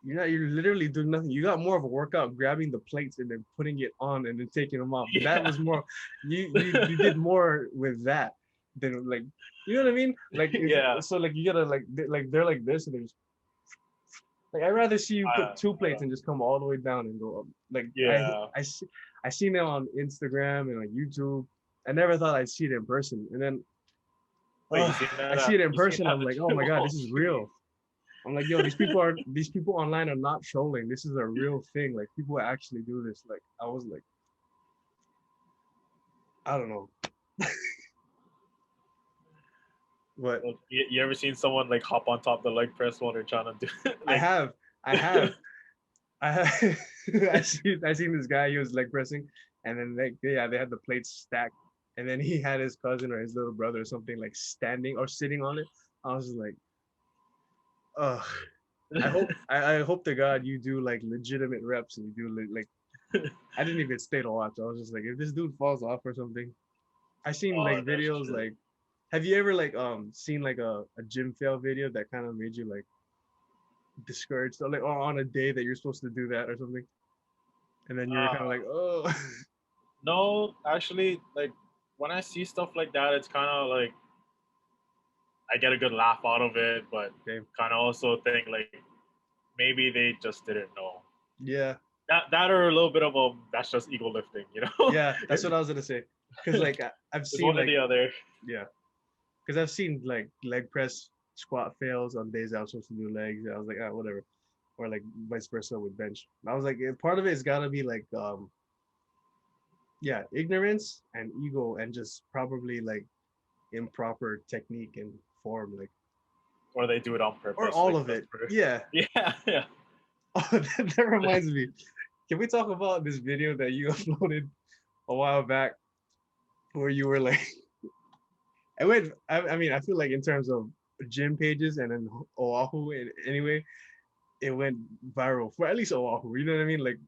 you're literally doing nothing. You got more of a workout grabbing the plates and then putting it on and then taking them off. That Yeah. was more, you did more with that than like, you know what I mean? Like Yeah. so like you gotta like they're like this and they're just like I'd rather see you put two plates and just come all the way down and go up. Like Yeah. I seen them on Instagram and on YouTube. I never thought I'd see it in person. And then Wait, you seen I that? see it in You seen person. that I'm at the like, oh gym? my God, Oh, this is jeez. real. I'm like, yo, these people online are not trolling. This is a real thing. Like people actually do this. Like I was like, I don't know. But Well, you ever seen someone like hop on top of the leg press while they're trying to do it? I Like, have, I have, I have I seen this guy, he was leg pressing, and then like yeah, they had the plates stacked, and then he had his cousin or his little brother or something like standing or sitting on it. I was just like, ugh. I hope to God you do like legitimate reps and you do like I didn't even stay to watch. I was just like, if this dude falls off or something. I seen oh, like that's videos true. like, have you ever like seen like a gym fail video that kind of made you like discouraged or like or on a day that you're supposed to do that or something, and then you're kind of Uh, like, oh, no, actually, like when I see stuff like that, it's kind of like I get a good laugh out of it, but okay, kind of also think like maybe they just didn't know yeah, that or a little bit of a that's just ego lifting, you know. yeah, that's what I was gonna say, because like I've It's seen one or like the other. yeah, because I've seen like leg press squat fails on days I was supposed to do legs. I was like, ah, whatever, or like vice versa with bench. I was like, part of it's gotta be like, yeah, ignorance and ego and just probably like improper technique and form, like, Or they do it on or purpose, all like of just it. for Yeah. yeah, yeah. Oh, that reminds me. Can we talk about this video that you uploaded a while back where you were like, I went, I mean, I feel like in terms of gym pages and then Oahu, anyway, it went viral for at least Oahu. You know what I mean? Like,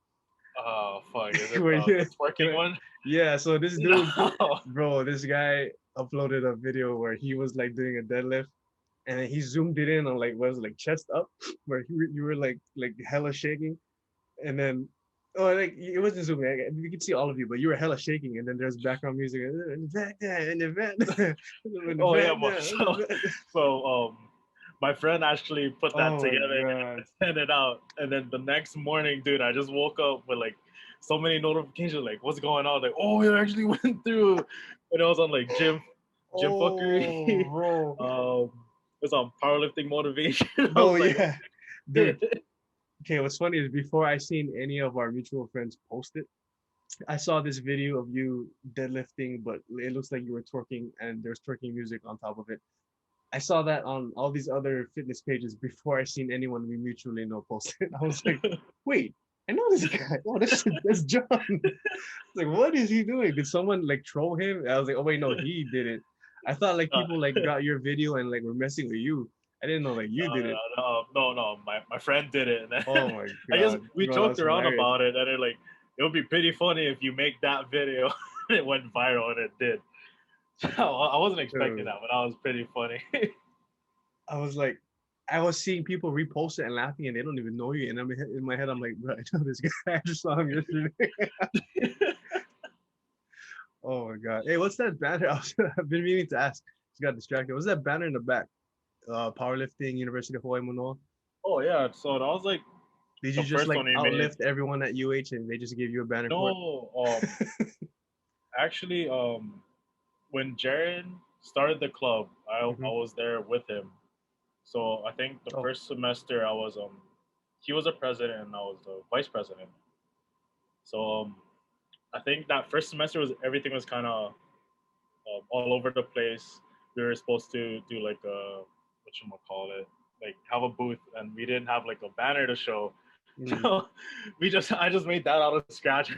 Oh fuck! Is it where the you, can twerking I, one? yeah. So this dude, No. bro, this guy uploaded a video where he was like doing a deadlift, and then he zoomed it in on like was like chest up, where you were like hella shaking, and then oh like it wasn't zooming. You could see all of you, but you were hella shaking, and then there's background music in the back there, in the back, in the Oh yeah, back there, in the back. so my friend actually put that Oh my together god. and sent it out, and then the next morning, dude, I just woke up with like so many notifications, like what's going on? Like, oh, it actually went through, and I was on like gym Oh, fuckery. bro. It's on powerlifting motivation. I No, was like, yeah. oh, Dude, okay, what's funny is before I seen any of our mutual friends post it, I saw this video of you deadlifting, but it looks like you were twerking and there's twerking music on top of it. I saw that on all these other fitness pages before I seen anyone we mutually know post it. I was like, wait, I know this guy. Oh, that's John. Like, what is he doing? Did someone like troll him? I was like, oh wait, no, he did it. I thought like uh, people like got your video and like were messing with you. I didn't know like you did it. no. My friend did it, and Oh then my I guess god, we bro, joked that's around hilarious. about it, and it like it would be pretty funny if you make that video. It went viral, and it did. I wasn't expecting Dude, that, but that was pretty funny. I was like, I was seeing people repost it and laughing, and they don't even know you. And I'm in my head, I'm like, bro, I know this guy. I just saw him yesterday. Oh my god. Hey, what's that banner? I've been meaning to ask. Just got distracted. What's that banner in the back? Powerlifting, University of Hawaii Manoa. Oh yeah, so that was like Did you the just first like one we made. outlift everyone at UH and they just gave you a banner for it? No, actually, when Jaren started the club, I Hmm. was there with him. So I think the Oh, first semester I was he was a president and I was the vice president. So I think that first semester was everything was kind of all over the place. We were supposed to do like a what you call it, like have a booth, and we didn't have like a banner to show. mm. So I just made that out of scratch,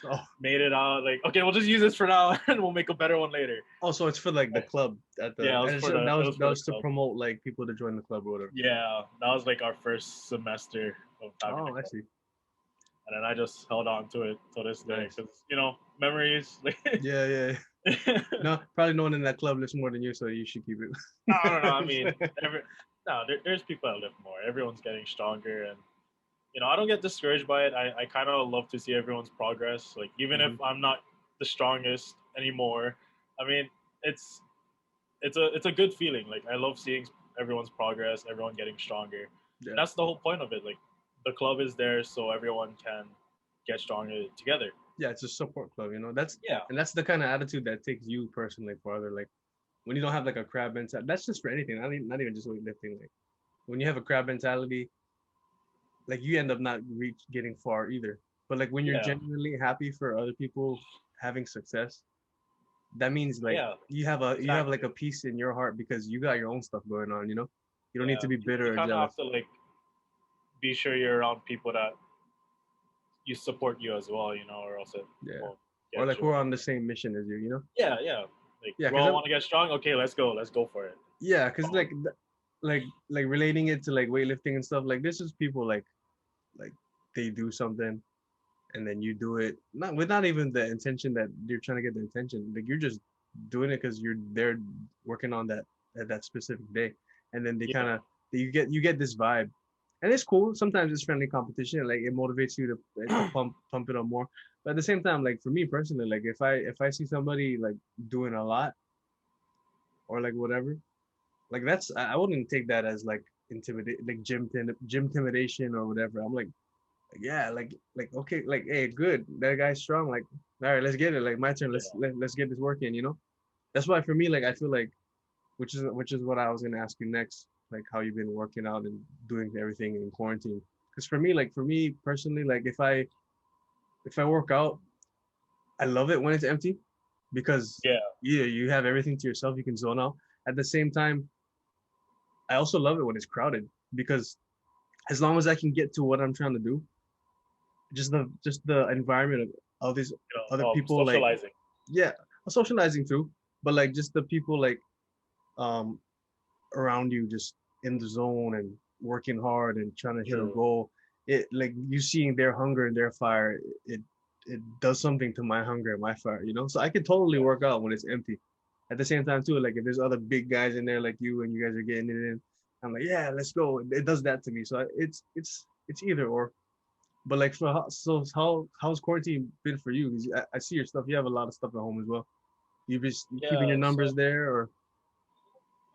Oh, made it out like okay, we'll just use this for now, and we'll make a better one later. oh, so it's for like the club at Yeah, the, and it was that for the was to club. promote like people to join the club or whatever. Yeah, that was like our first semester of having the Oh, I club, see. and then I just held on to it till this day Nice. because memories. Like, Yeah, yeah. No, probably no one in that club lifts more than you, so you should keep I don't know. I it. mean, no, there's people that lift more. Everyone's getting stronger, and I don't get discouraged by it. I kind of love to see everyone's progress. Like, even if Hmm. I'm not the strongest anymore, I mean, it's it's a good feeling. Like, I love seeing everyone's progress, everyone getting stronger, and Yeah. that's the whole point of it. Like, the club is there so everyone can get stronger together. Yeah, it's a support club, you know. That's Yeah, and that's the kind of attitude that takes you personally farther. Like when you don't have like a crab mentality, that's just for anything. Not even just weightlifting. Like when you have a crab mentality, like you end up not getting far either. But like when you're yeah, genuinely happy for other people having success, that means like yeah, you have like exactly. a peace in your heart because you got your own stuff going on, you know? You don't need Yeah, to be you bitter or kind of have jealous. to like be sure you're around people that you support you as well, or else it Yeah. will Or get like you. we're on the same mission as you know? Yeah, yeah. Like Yeah, we because all I'm want to get strong. Okay, let's go for it. yeah, because like relating it to like weightlifting and stuff, like this is people like they do something and then you do it not with not even the intention that you're trying to get the attention. Like you're just doing it because you're there working on that at that specific day. And then they kind Yeah, of you get this vibe. And it's cool. Sometimes it's friendly competition. Like it motivates you to pump it up more. But at the same time, like for me personally, like if I see somebody like doing a lot or like whatever, like that's I wouldn't take that as like intimidate like gym intimidation or whatever. I'm like yeah, like okay, like hey, good, that guy's strong. Like all right, let's get it. Like my turn. yeah, Let's get this work in. You know. That's why for me, like I feel like which is what I was gonna ask you next, like how you've been working out and doing everything in quarantine. Because for me personally, like if I work out, I love it when it's empty because Yeah. yeah, you have everything to yourself. You can zone out. At the same time, I also love it when it's crowded because as long as I can get to what I'm trying to do, just the environment of these other people, like Socializing. yeah, socializing too, but like just the people like um around you just in the zone and working hard and trying to hit a True. goal. It like you seeing their hunger and their fire, it does something to my hunger and my fire, you know? So I could totally Yeah. work out when it's empty. At the same time too, like if there's other big guys in there like you and you guys are getting it in, I'm like, yeah, let's go. It does that to me. So it's either or. But like for how's quarantine been for you? 'Cause I see your stuff. You have a lot of stuff at home as well. You keeping your Yeah. numbers So there or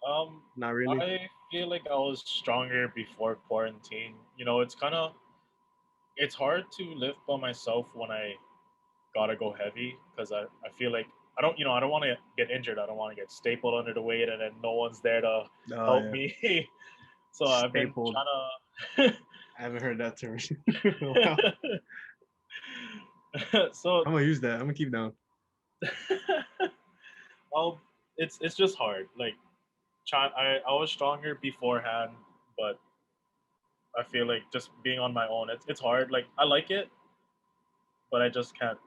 um, not really? I feel like I was stronger before quarantine. It's hard to lift by myself when I gotta go heavy because I feel like I don't want to get injured. I don't want to get stapled under the weight and then no one's there to Oh help yeah, me. So I've been stapled. trying I haven't heard that term. Wow. to. So I'm gonna use that. I'm gonna keep down. I'll, it's just hard. Like I was stronger beforehand, but I feel like just being on my own, it's hard. Like I like it, but I just can't.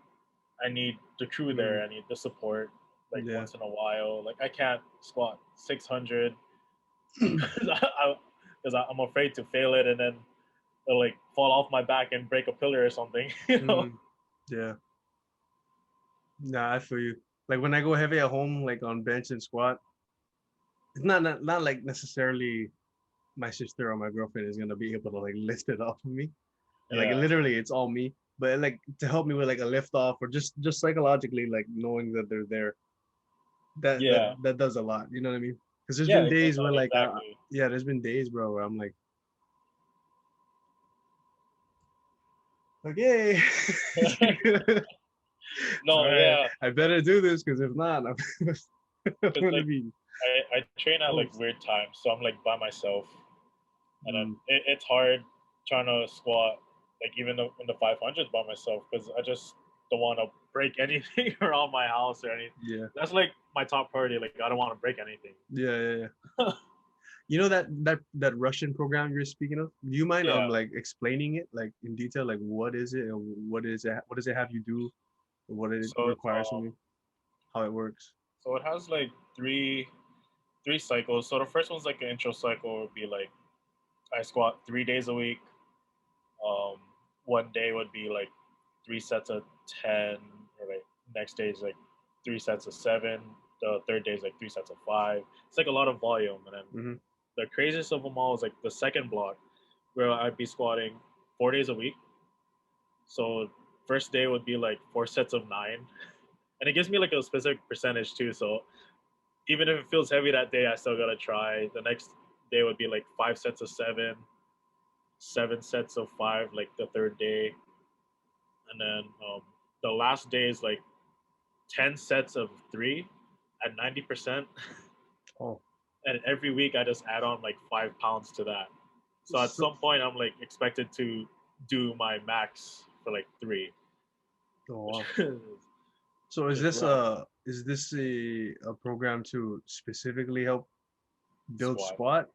I need the crew Mm, there. I need the support. Like yeah. once in a while, like I can't squat 600 because I'm afraid to fail it and then it'll like fall off my back and break a pillar or something. You know? Mm, yeah. Nah, I feel you. Like when I go heavy at home, like on bench and squat, it's not like necessarily my sister or my girlfriend is gonna be able to like lift it off of me. Like Yeah, literally, it's all me. But like to help me with like a lift off or just psychologically, like knowing that they're there, yeah, that does a lot. You know what I mean? Because there's yeah. been days where like Exactly. yeah, there's been days, bro, where I'm like, hey, all No, right, yeah, I better do this because if not, I'm because gonna like be I train at like toast. weird times, so I'm like by myself, and then Mm, it's hard trying to squat like even in the 500s by myself because I just don't want to break anything around my house or anything. yeah, That's like my top priority. Like I don't want to break anything. yeah, yeah, yeah. You know that Russian program you're speaking of? Do you mind Yeah. like explaining it like in detail? Like what is it and what is it? What does it have you do? What it So it's requires from you? How it works? so it has like three cycles. So the first one's like an intro cycle would be like I squat 3 days a week. Um, one day would be like 3 sets of 10, or like next day is like 3 sets of 7. The third day is like 3 sets of 5. It's like a lot of volume, and then Hmm. the craziest of them all is like the second block, where I'd be squatting 4 days a week. So first day would be like 4 sets of 9, and it gives me like a specific percentage too. So even if it feels heavy that day, I still gotta try. The next day would be like 5 sets of 7, 7 sets of 5, like the third day, and then the last day is like 10 sets of 3 at 90%, Oh, and every week I just add on like 5 pounds to that. So at so, some point I'm like expected to do my max for like 3, oh which wow. So which is rough. is this a program to specifically help build Squat. squat,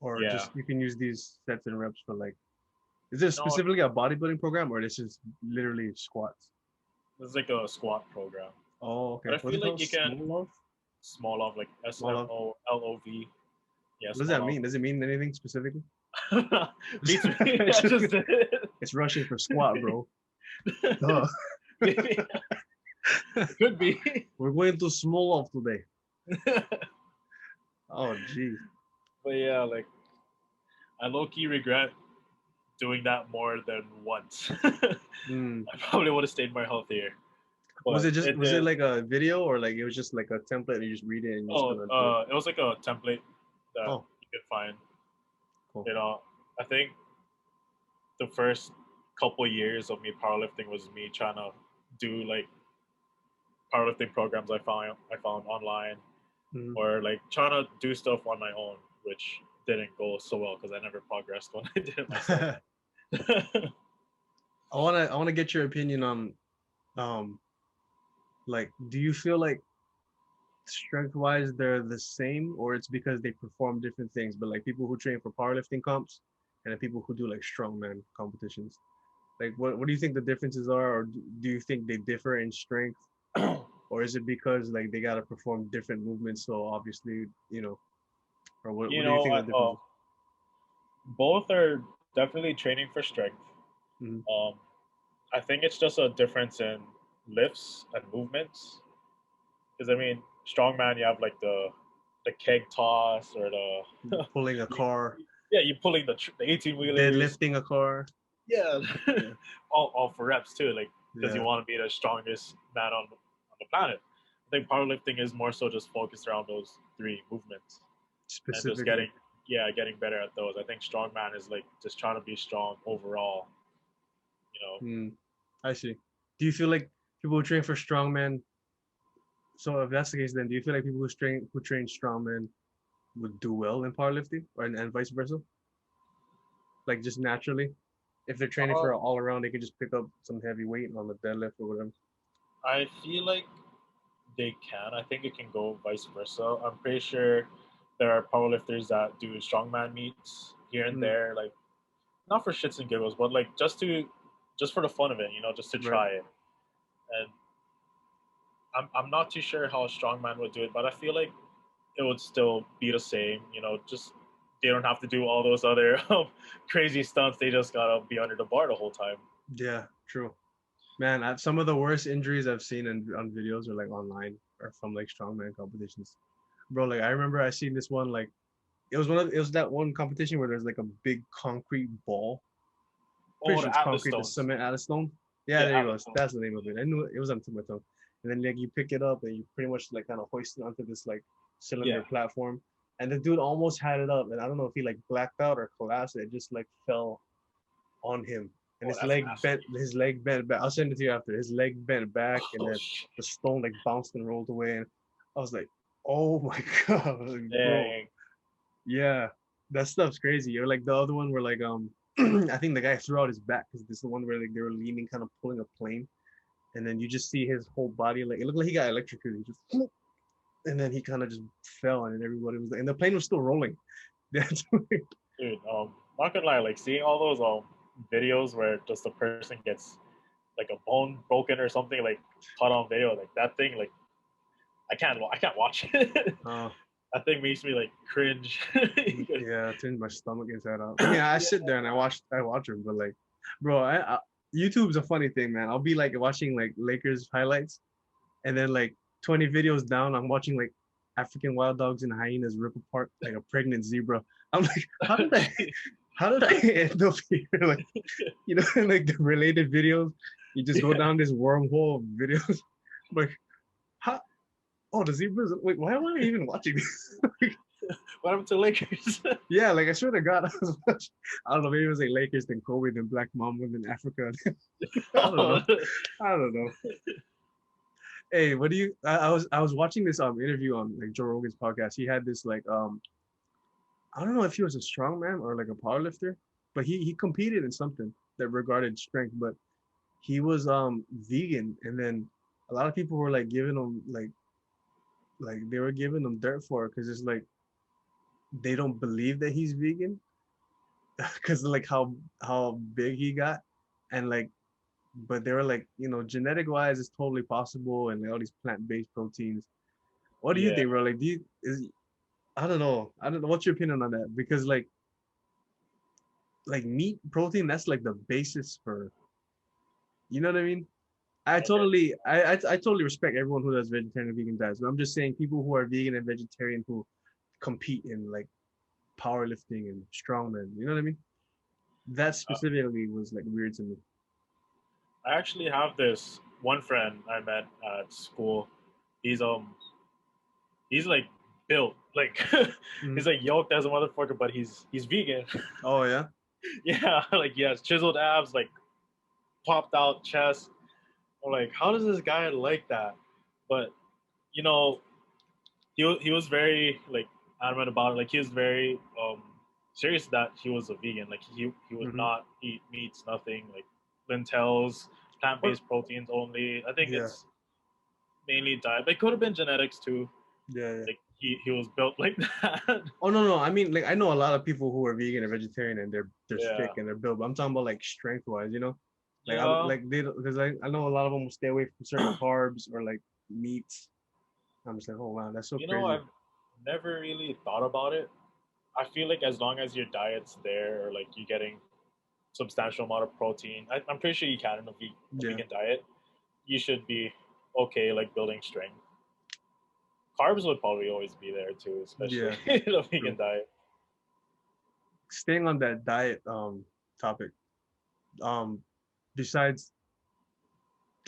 or Yeah. just you can use these sets and reps for like? Is this No, specifically a bodybuilding program, or this is literally squats? it's like a squat program. Oh, But okay. I What's feel it like called? you can Small love? small off like Small love. SMOLOV. Yeah, What does that small mean? Does it mean anything specifically? off. Beats me. It's I just just did it. it's Russian for squat, bro. Duh. Maybe it could be. We're going to small love today. Oh, geez. But yeah, like I low key regret doing that more than once. I Hmm. probably would have stayed more healthier, but it Was it did. like a video or like it was just like a template and you just read it and you're just Oh, gonna do it? it was like a template that Oh, you could find. cool. You know, I think the first couple years of me powerlifting was me trying to do like powerlifting programs I found online, Mhm. or like trying to do stuff on my own, which didn't go so well because I never progressed when I did it myself. I wanna get your opinion on um like, do you feel like strength wise they're the same, or it's because they perform different things, but like people who train for powerlifting comps and the people who do like strongman competitions, like what do you think the differences are, or do you think they differ in strength, or is it because like they got to perform different movements, so obviously, or what do you think the difference is? Both are definitely training for strength. Hmm. Um, I think it's just a difference in lifts and movements. Because I mean, strongman, you have like the keg toss or the Pulling a you, car, yeah, you pulling the 18 wheelers. deadlifting a car. Yeah, Yeah, all for reps too, like because you yeah, want to be the strongest man on the planet. I think powerlifting is more so just focused around those three movements and just specifically. getting better at those. I think strongman is like just trying to be strong overall. You know, Hmm. I see. Do you feel like people who train for strongman, so if that's the case, then do you feel like people who train strongman would do well in powerlifting, or and vice versa? Like just naturally, if they're training uh, for all around, they can just pick up some heavy weight on the deadlift or whatever. I feel like they can. I think it can go vice versa. I'm pretty sure there are powerlifters that do strongman meets here and Mm, there, like not for shits and giggles, but like just for the fun of it, just to right. try it. And I'm not too sure how a strongman would do it, but I feel like it would still be the same. Just they don't have to do all those other crazy stunts. They just gotta be under the bar the whole time. Yeah, true. Man, some of the worst injuries I've seen on videos or like online are from like strongman competitions. Bro, like I remember I seen this one like it was that one competition where there's like a big concrete ball. Pretty Oh, sure the it's Atlas concrete, the stones. cement out of stone. Yeah, Yeah, there you go. Atlas stones. That's the name of it. I knew it was on the tip of my tongue. And then like you pick it up and you pretty much like kind of hoist it onto this like Yeah. cylinder platform. And the dude almost had it up, and I don't know if he like blacked out or collapsed. It just like fell on him, and Oh, his that's leg bent. nasty. His leg bent back. I'll send it to you after. His leg bent back, and Oh then shit. the stone like bounced and rolled away. And I was like, "Oh my god, I was like, bro, Dang. yeah, that stuff's crazy." Or like the other one where like I think the guy threw out his back because this is the one where like they were leaning, kind of pulling a plane, and then you just see his whole body like it looked like he got electrocuted. He just and then he kind of just fell, and everybody was like, and the plane was still rolling. That's Dude, not gonna lie, like seeing all those videos where just the person gets like a bone broken or something, like caught on video, like that thing, like I can't watch it. uh, That thing makes me like cringe. yeah, it turned my stomach inside out. I mean, I sit there and I watch them, but like, bro, YouTube's a funny thing, man. I'll be like watching like Lakers highlights, and then like 20 videos down, I'm watching like African wild dogs and hyenas rip apart like a pregnant zebra. I'm like, how did I end up here? Like, like the related videos, you just go Yeah. down this wormhole of videos. Like, how? Oh, the zebras. Wait, why am I even watching this? What happened to Lakers? Yeah, like I swear to God, I don't know, maybe it was like Lakers, then Kobe, then Black Mamba, then Africa. I don't know. Oh, I don't know. Hey, what do you? I was watching this interview on like Joe Rogan's podcast. He had this like I don't know if he was a strongman or like a powerlifter, but he competed in something that regarded strength. But he was vegan, and then a lot of people were like giving him like they were giving him dirt for it because it's like they don't believe that he's vegan because like how big he got, and like but they were like, genetic wise it's totally possible, and like all these plant-based proteins. What do you yeah. think, bro? Like, I don't know what's your opinion on that, because like meat protein, that's like the basis for, you know what I mean. I Okay. totally I totally respect everyone who does vegetarian and vegan diets, but I'm just saying people who are vegan and vegetarian who compete in like powerlifting and strongman, you know what I mean, that Uh, specifically was like weird to me. I actually have this one friend I met at school. He's he's like built like Mhm. he's like yoked as a motherfucker, but he's vegan. Oh yeah. Yeah, like he has chiseled abs, like popped out chest. I'm like, how does this guy like that? But you know, he was very like adamant about it. Like he was very serious that he was a vegan. Like he would Hmm. not eat meats, nothing like lentils, plant Or based proteins only. I think yeah, it's mainly diet. But it could have been genetics too. yeah, yeah. Like he was built like that. Oh no, no. I mean, like I know a lot of people who are vegan or vegetarian and they're thick Yeah, and they're built. But I'm talking about like strength wise, you know. Like I yeah. like they because I know a lot of them will stay away from certain carbs or like meats. I'm just like, oh wow, that's so You know, crazy. I've never really thought about it. I feel like as long as your diet's there, or like you're getting substantial amount of protein, I'm pretty sure you can in a Yeah, vegan diet. You should be okay, like building strength. Carbs would probably always be there too, especially yeah, in a vegan true. diet. Staying on that diet topic, um, besides,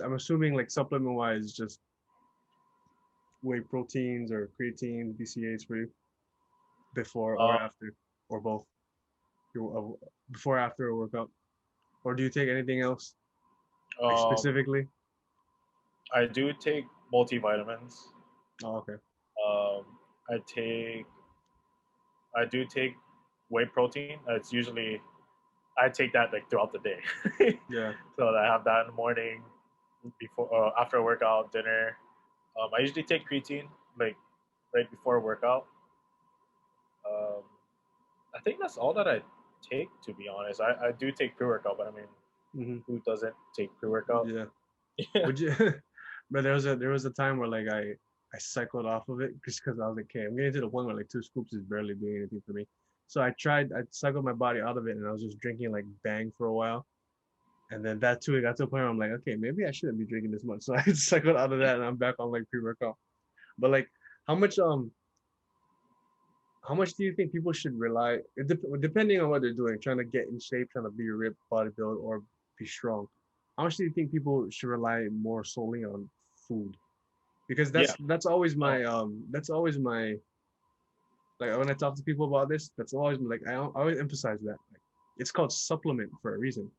I'm assuming like supplement wise, just whey proteins or creatine, BCAAs for you before or Um, after, or both. Before, after a workout, or do you take anything else like um, specifically? I do take multivitamins. Oh, okay. Um, I take I do take whey protein. It's usually I take that like throughout the day, Yeah. so I have that in the morning before after a workout, dinner. I usually take creatine like right before a workout. Um, I think that's all that I take. To be honest, I do take pre workout, but I mean, Hmm. who doesn't take pre workout? Yeah. Yeah. Would you? But there was a time where like I cycled off of it just because I was like, okay, I'm getting to the point where like two scoops is barely doing anything for me. So I cycled my body out of it, and I was just drinking like Bang for a while. And then that too, it got to a point where I'm like, okay, maybe I shouldn't be drinking this much. So I cycled out of that, and I'm back on like pre-workout. But like, how much um how much do you think people should rely, depending on what they're doing, trying to get in shape, trying to be a ripped bodybuild or be strong? How much do you think people should rely more solely on food? Because Yeah. that's always my like when I talk to people about this, that's always like I always emphasize that like it's called supplement for a reason.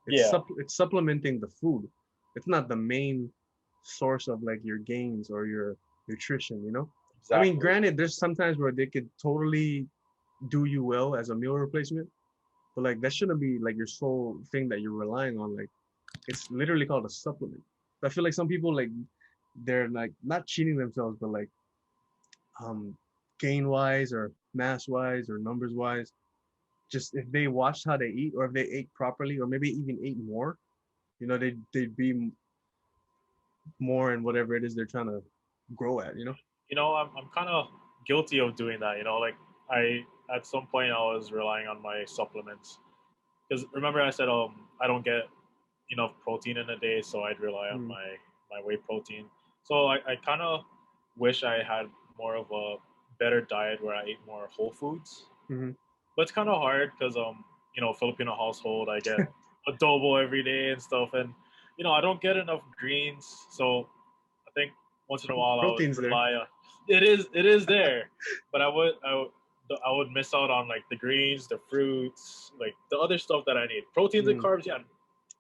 Yeah. It's supplementing the food. It's not the main source of like your gains or your nutrition, you know? I mean, Exactly. granted, there's sometimes where they could totally do you well as a meal replacement, but like that shouldn't be like your sole thing that you're relying on. Like it's literally called a supplement. I feel like some people like they're like not cheating themselves, but like um gain wise or mass wise or numbers wise, just if they watched how they eat or if they ate properly or maybe even ate more, you know, they'd be more in whatever it is they're trying to grow at, you know? I'm kind of guilty of doing that. Like I at some point I was relying on my supplements because remember I said I don't get enough protein in a day, so I'd rely on Mm, my whey protein. So I kind of wish I had more of a better diet where I ate more whole foods. mm-hmm. But it's kind of hard because Filipino household, I get adobo every day and stuff, and I don't get enough greens. So I think once in a while I would Protein's there. rely on it is there, but I would miss out on like the greens, the fruits, like the other stuff that I need. Proteins and Mm, carbs, yeah.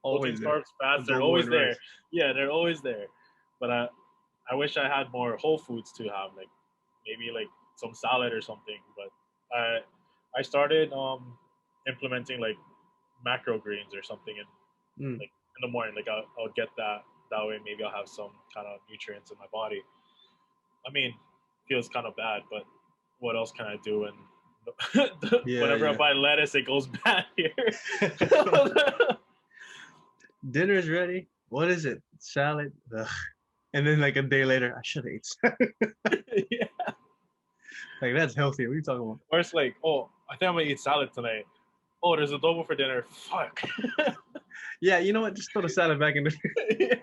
always Proteins, there. carbs, fats, they're Adobo always and there. rice. Yeah, they're always there. But I wish I had more whole foods to have, like maybe like some salad or something. But I started implementing like macro greens or something in Mm, like in the morning. Like I'll get that way. Maybe I'll have some kind of nutrients in my body. I mean, feels kind of bad, but what else can I do? And yeah, whenever I yeah. buy lettuce, it goes bad here. Dinner's ready. What is it? Salad. Ugh. And then like a day later, I should have ate salad. Yeah. Like that's healthy. What are you talking about? Or it's like, oh, I think I'm gonna eat salad tonight. Oh, there's adobo for dinner. Fuck. Yeah, you know what? Just throw the salad back in the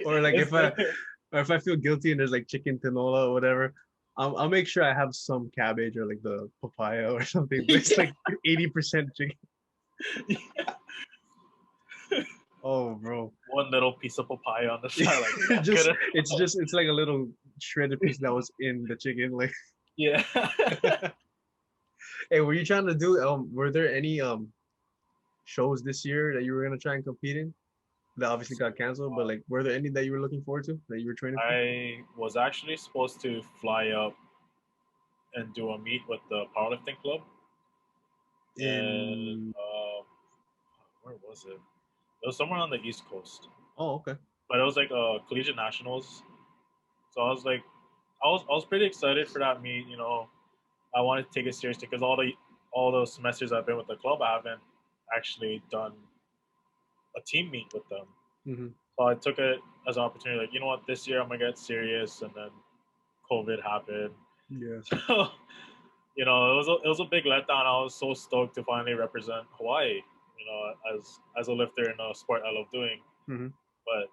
or like It's there. if I feel guilty and there's like chicken tinola or whatever, I'll make sure I have some cabbage or like the papaya or something. But it's Yeah. like 80% chicken. Yeah. Oh, bro. One little piece of papaya on the side, like not good enough. It's like a little shredded piece that was in the chicken. Like, Yeah. hey, were you trying to do were there any shows this year that you were gonna try and compete in? that obviously So got canceled, but like, were there any that you were looking forward to that you were training for? I was actually supposed to fly up and do a meet with the powerlifting club, and In where was it? It was somewhere on the East Coast, oh, okay. but it was like collegiate nationals. So I was like, I was pretty excited for that meet. I wanted to take it seriously because all those semesters I've been with the club, I haven't actually done a team meet with them. Hmm. So I took it as an opportunity, like, you know what, this year I'm gonna get serious, and then COVID happened. Yeah. So, it was a big letdown. I was so stoked to finally represent Hawaii, as a lifter in a sport I love doing. Hmm. But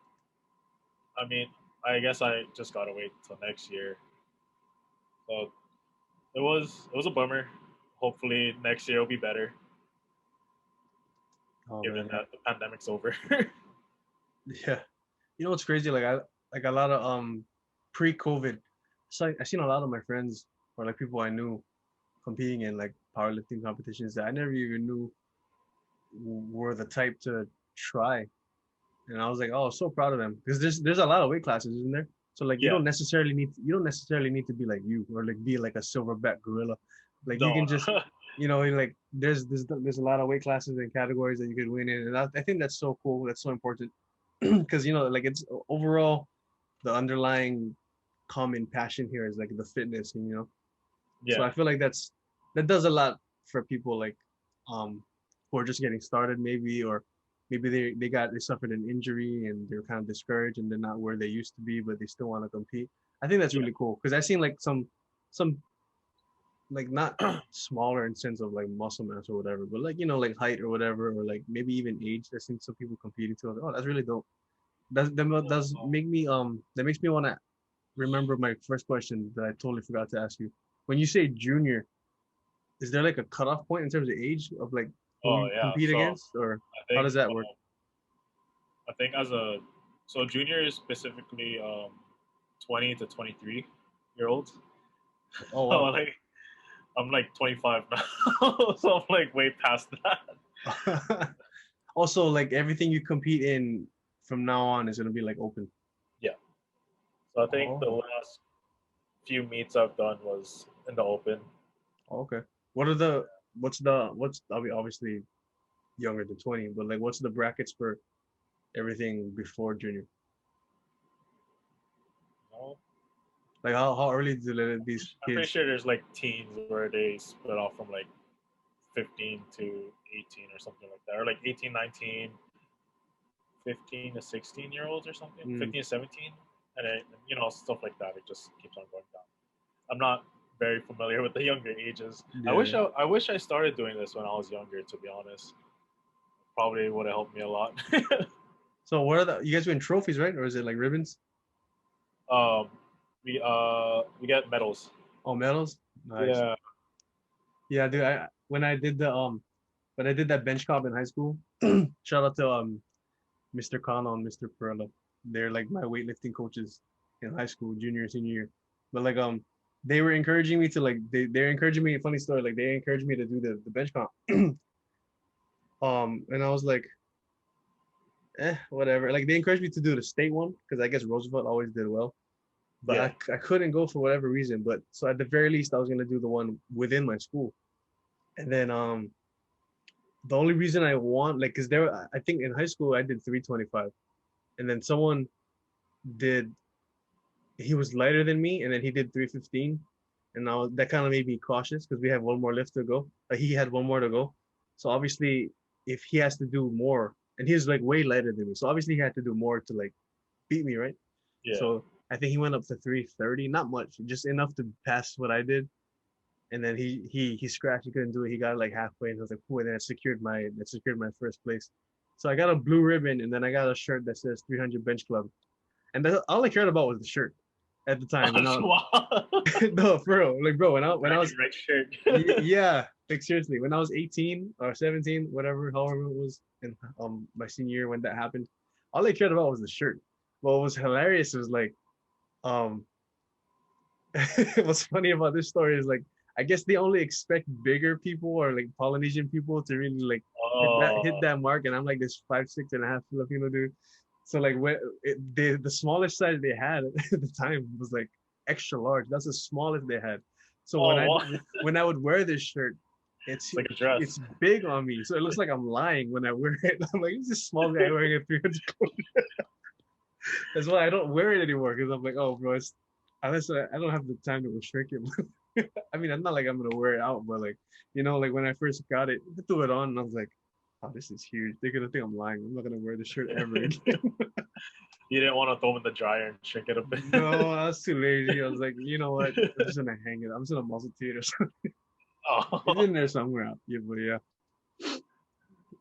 I mean, I guess I just gotta wait till next year. So it was a bummer. Hopefully next year will be better, Oh given man, that the pandemic's over. yeah. You know what's crazy? Like I like a lot of pre-COVID. So I seen a lot of my friends or like people I knew competing in like powerlifting competitions that I never even knew were the type to try. And I was like, oh, so proud of them because there's a lot of weight classes, isn't there? So like Yeah. you don't necessarily need to be like you or like be like a silverback gorilla. Like you No. can just like there's a lot of weight classes and categories that you could win in, and I think that's so cool. That's so important because like it's overall the underlying common passion here is like the fitness, so Yeah. I feel like that does a lot for people like um who are just getting started maybe, or maybe they suffered an injury and they're kind of discouraged and they're not where they used to be, but they still want to compete. I think that's Yeah. really cool because I've seen like some like not smaller in sense of like muscle mass or whatever, but like like height or whatever, or like maybe even age. I've seen some people competing too. I was like, oh, that's really dope. Does make me that makes me want to remember my first question that I totally forgot to ask you. When you say junior, is there like a cutoff point in terms of age of like who Oh you yeah. compete So against, or I how think does that work? I think as a so junior is specifically 20 to 23 year olds. Oh So wow. like I'm like 25 now, so I'm like way past that. Also, like everything you compete in from now on is gonna be like open. Yeah. So I think the Oh, last few meets I've done was in the open. okay. What's obviously younger than 20, but like what's the brackets for everything before junior? You know? Like how early do these I'm pretty kids? sure there's like teens where they split off from like 15 to 18 or something like that, or like 18, 19, 15 to 16-year-olds or something, Mm, 15 to 17, and then, stuff like that. It just keeps on going down. I'm not very familiar with the younger ages. I yeah, wish yeah. I wish I started doing this when I was younger. To be honest, probably would have helped me a lot. So what are you guys win trophies, right? Or is it like ribbons? um, we get medals. Oh, medals? Nice. Yeah, Yeah, dude, I when I did that bench comp in high school, shout out to Mr. Connell and Mr. Perella. They're like my weightlifting coaches in high school, junior, senior year. But like they were encouraging me to like they're encouraging me, funny story, like they encouraged me to do the bench comp. And I was like, whatever. Like they encouraged me to do the state one because I guess Roosevelt always did well. But yeah, I couldn't go for whatever reason. But so at the very least I was gonna do the one within my school. And then the only reason I want like because there I think in high school I did 325, and then someone did he was lighter than me, and then he did 315, and now that kind of made me cautious because we have one more lift to go. He had one more to go, so obviously if he has to do more, and he's like way lighter than me, so obviously he had to do more to like beat me, right? yeah. So I think he went up to 330, not much, just enough to pass what I did. And then he scratched, he couldn't do it. He got like halfway, and I was like, "Cool." And then it secured my first place. So I got a blue ribbon, and then I got a shirt that says 300 Bench Club, and that's all I cared about was the shirt at the time. And I Wow. no, for real, like bro, when I was Bragging right shirt. yeah, like seriously, when I was 18 or 17, whatever, however it was, in my senior year when that happened, all I cared about was the shirt. What was hilarious was like um what's funny about this story is like I guess they only expect bigger people or like Polynesian people to really like hit that mark, and I'm like this 5'6.5" Filipino dude. So like when the smallest size they had at the time was like extra large. That's the smallest they had. So Oh, what? when I would wear this shirt, It's like a dress. it's big on me, so it looks like I'm lying when I wear it. I'm like, this is small guy wearing a 300 coat. That's why I don't wear it anymore, because I'm like, oh, bro, it's unless I don't have the time to shrink it. I mean, I'm not like I'm gonna wear it out, but like, like when I first got it, I threw it on, and I was like, oh, this is huge. They're gonna think I'm lying. I'm not gonna wear this shirt ever again. You didn't want to throw them in the dryer and shrink it a bit. No, I was too lazy. I was like, you know what? I'm just gonna hang it. I'm just gonna muscle tee it or something. It's in there somewhere. Yeah, but yeah.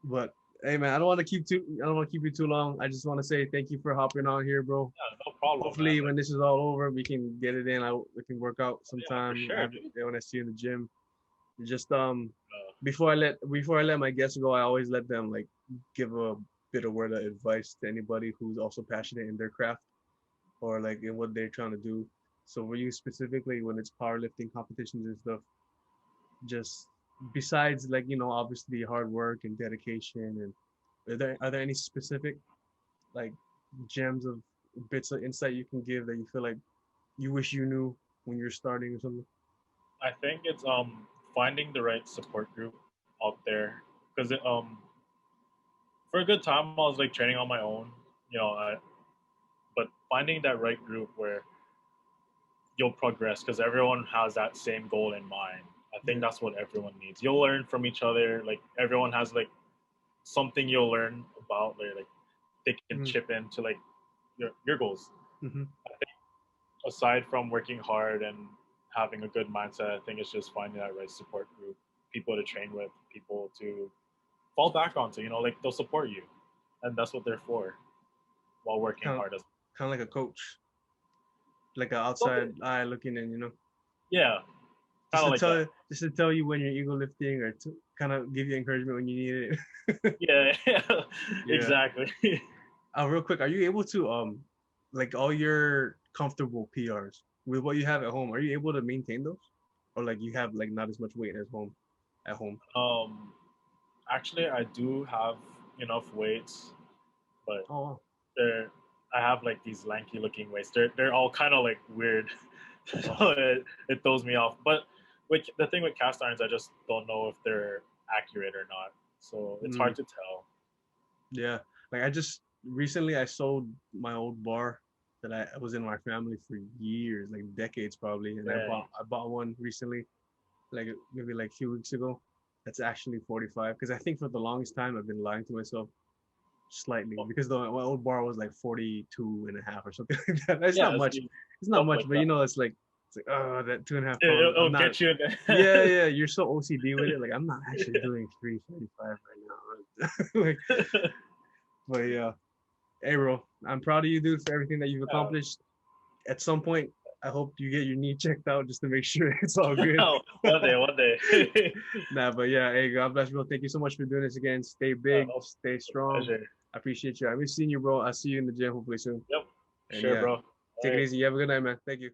But hey, man, I don't want to keep you too long. I just want to say thank you for hopping on here, bro. Yeah, no problem. Hopefully, man. when this is all over, we can get it in. We can work out sometime. Yeah, for sure, when I see you in the gym. Just Uh, before I let my guests go, I always let them like give a bit of word of advice to anybody who's also passionate in their craft or like in what they're trying to do. So for you specifically, when it's powerlifting competitions and stuff, just besides like obviously hard work and dedication, and are there any specific like gems of bits of insight you can give that you feel like you wish you knew when you're starting or something? I think it's finding the right support group out there because for a good time I was like training on my own, but finding that right group where you'll progress because everyone has that same goal in mind. I think Yeah. that's what everyone needs. You'll learn from each other. Like everyone has like something you'll learn about. Like they can Mm-hmm. chip into like your goals. Mm-hmm. I think aside from working hard and having a good mindset, I think it's just finding that right support group, people to train with, people to fall back onto. Like they'll support you, and that's what they're for while working Kind of, hard as kind of like a coach, like an something. outside eye looking in, Yeah, just kind of to like that. tell you when you're ego lifting, or to kind of give you encouragement when you need it. Yeah, Yeah. exactly. Real quick, are you able to like all your comfortable PRs with what you have at home? Are you able to maintain those, or like you have like not as much weight as home at home? um, Actually, I do have enough weights, but Oh, they're I have like these lanky looking weights. They're all kind of like weird, so oh. it throws me off. But with the thing with cast irons, I just don't know if they're accurate or not. So it's Mm, hard to tell. yeah. Like I just recently I sold my old bar that I was in my family for years, like decades probably, and Yeah, I bought one recently, like maybe like a few weeks ago. That's actually 45, because I think for the longest time I've been lying to myself slightly, well, because my old bar was like 42 and a half or something like that. It's not yeah, much. It's not stuff much, like but that. it's like, oh, that 2.5 pounds. It'll I'm not. get you in Yeah, there. yeah. You're so OCD with it. Like I'm not actually doing 345 right now. Like, but yeah. Hey, bro, I'm proud of you, dude, for everything that you've accomplished. At some point, I hope you get your knee checked out just to make sure it's all good. One day, one day. Nah, but yeah, hey, God bless, bro. Thank you so much for doing this again. Stay big, No stay strong. pleasure. I appreciate you. I've been seeing you, bro. I'll see you in the gym hopefully soon. Yep, And sure, yeah, bro. All take it right. easy. You have a good night, man. Thank you.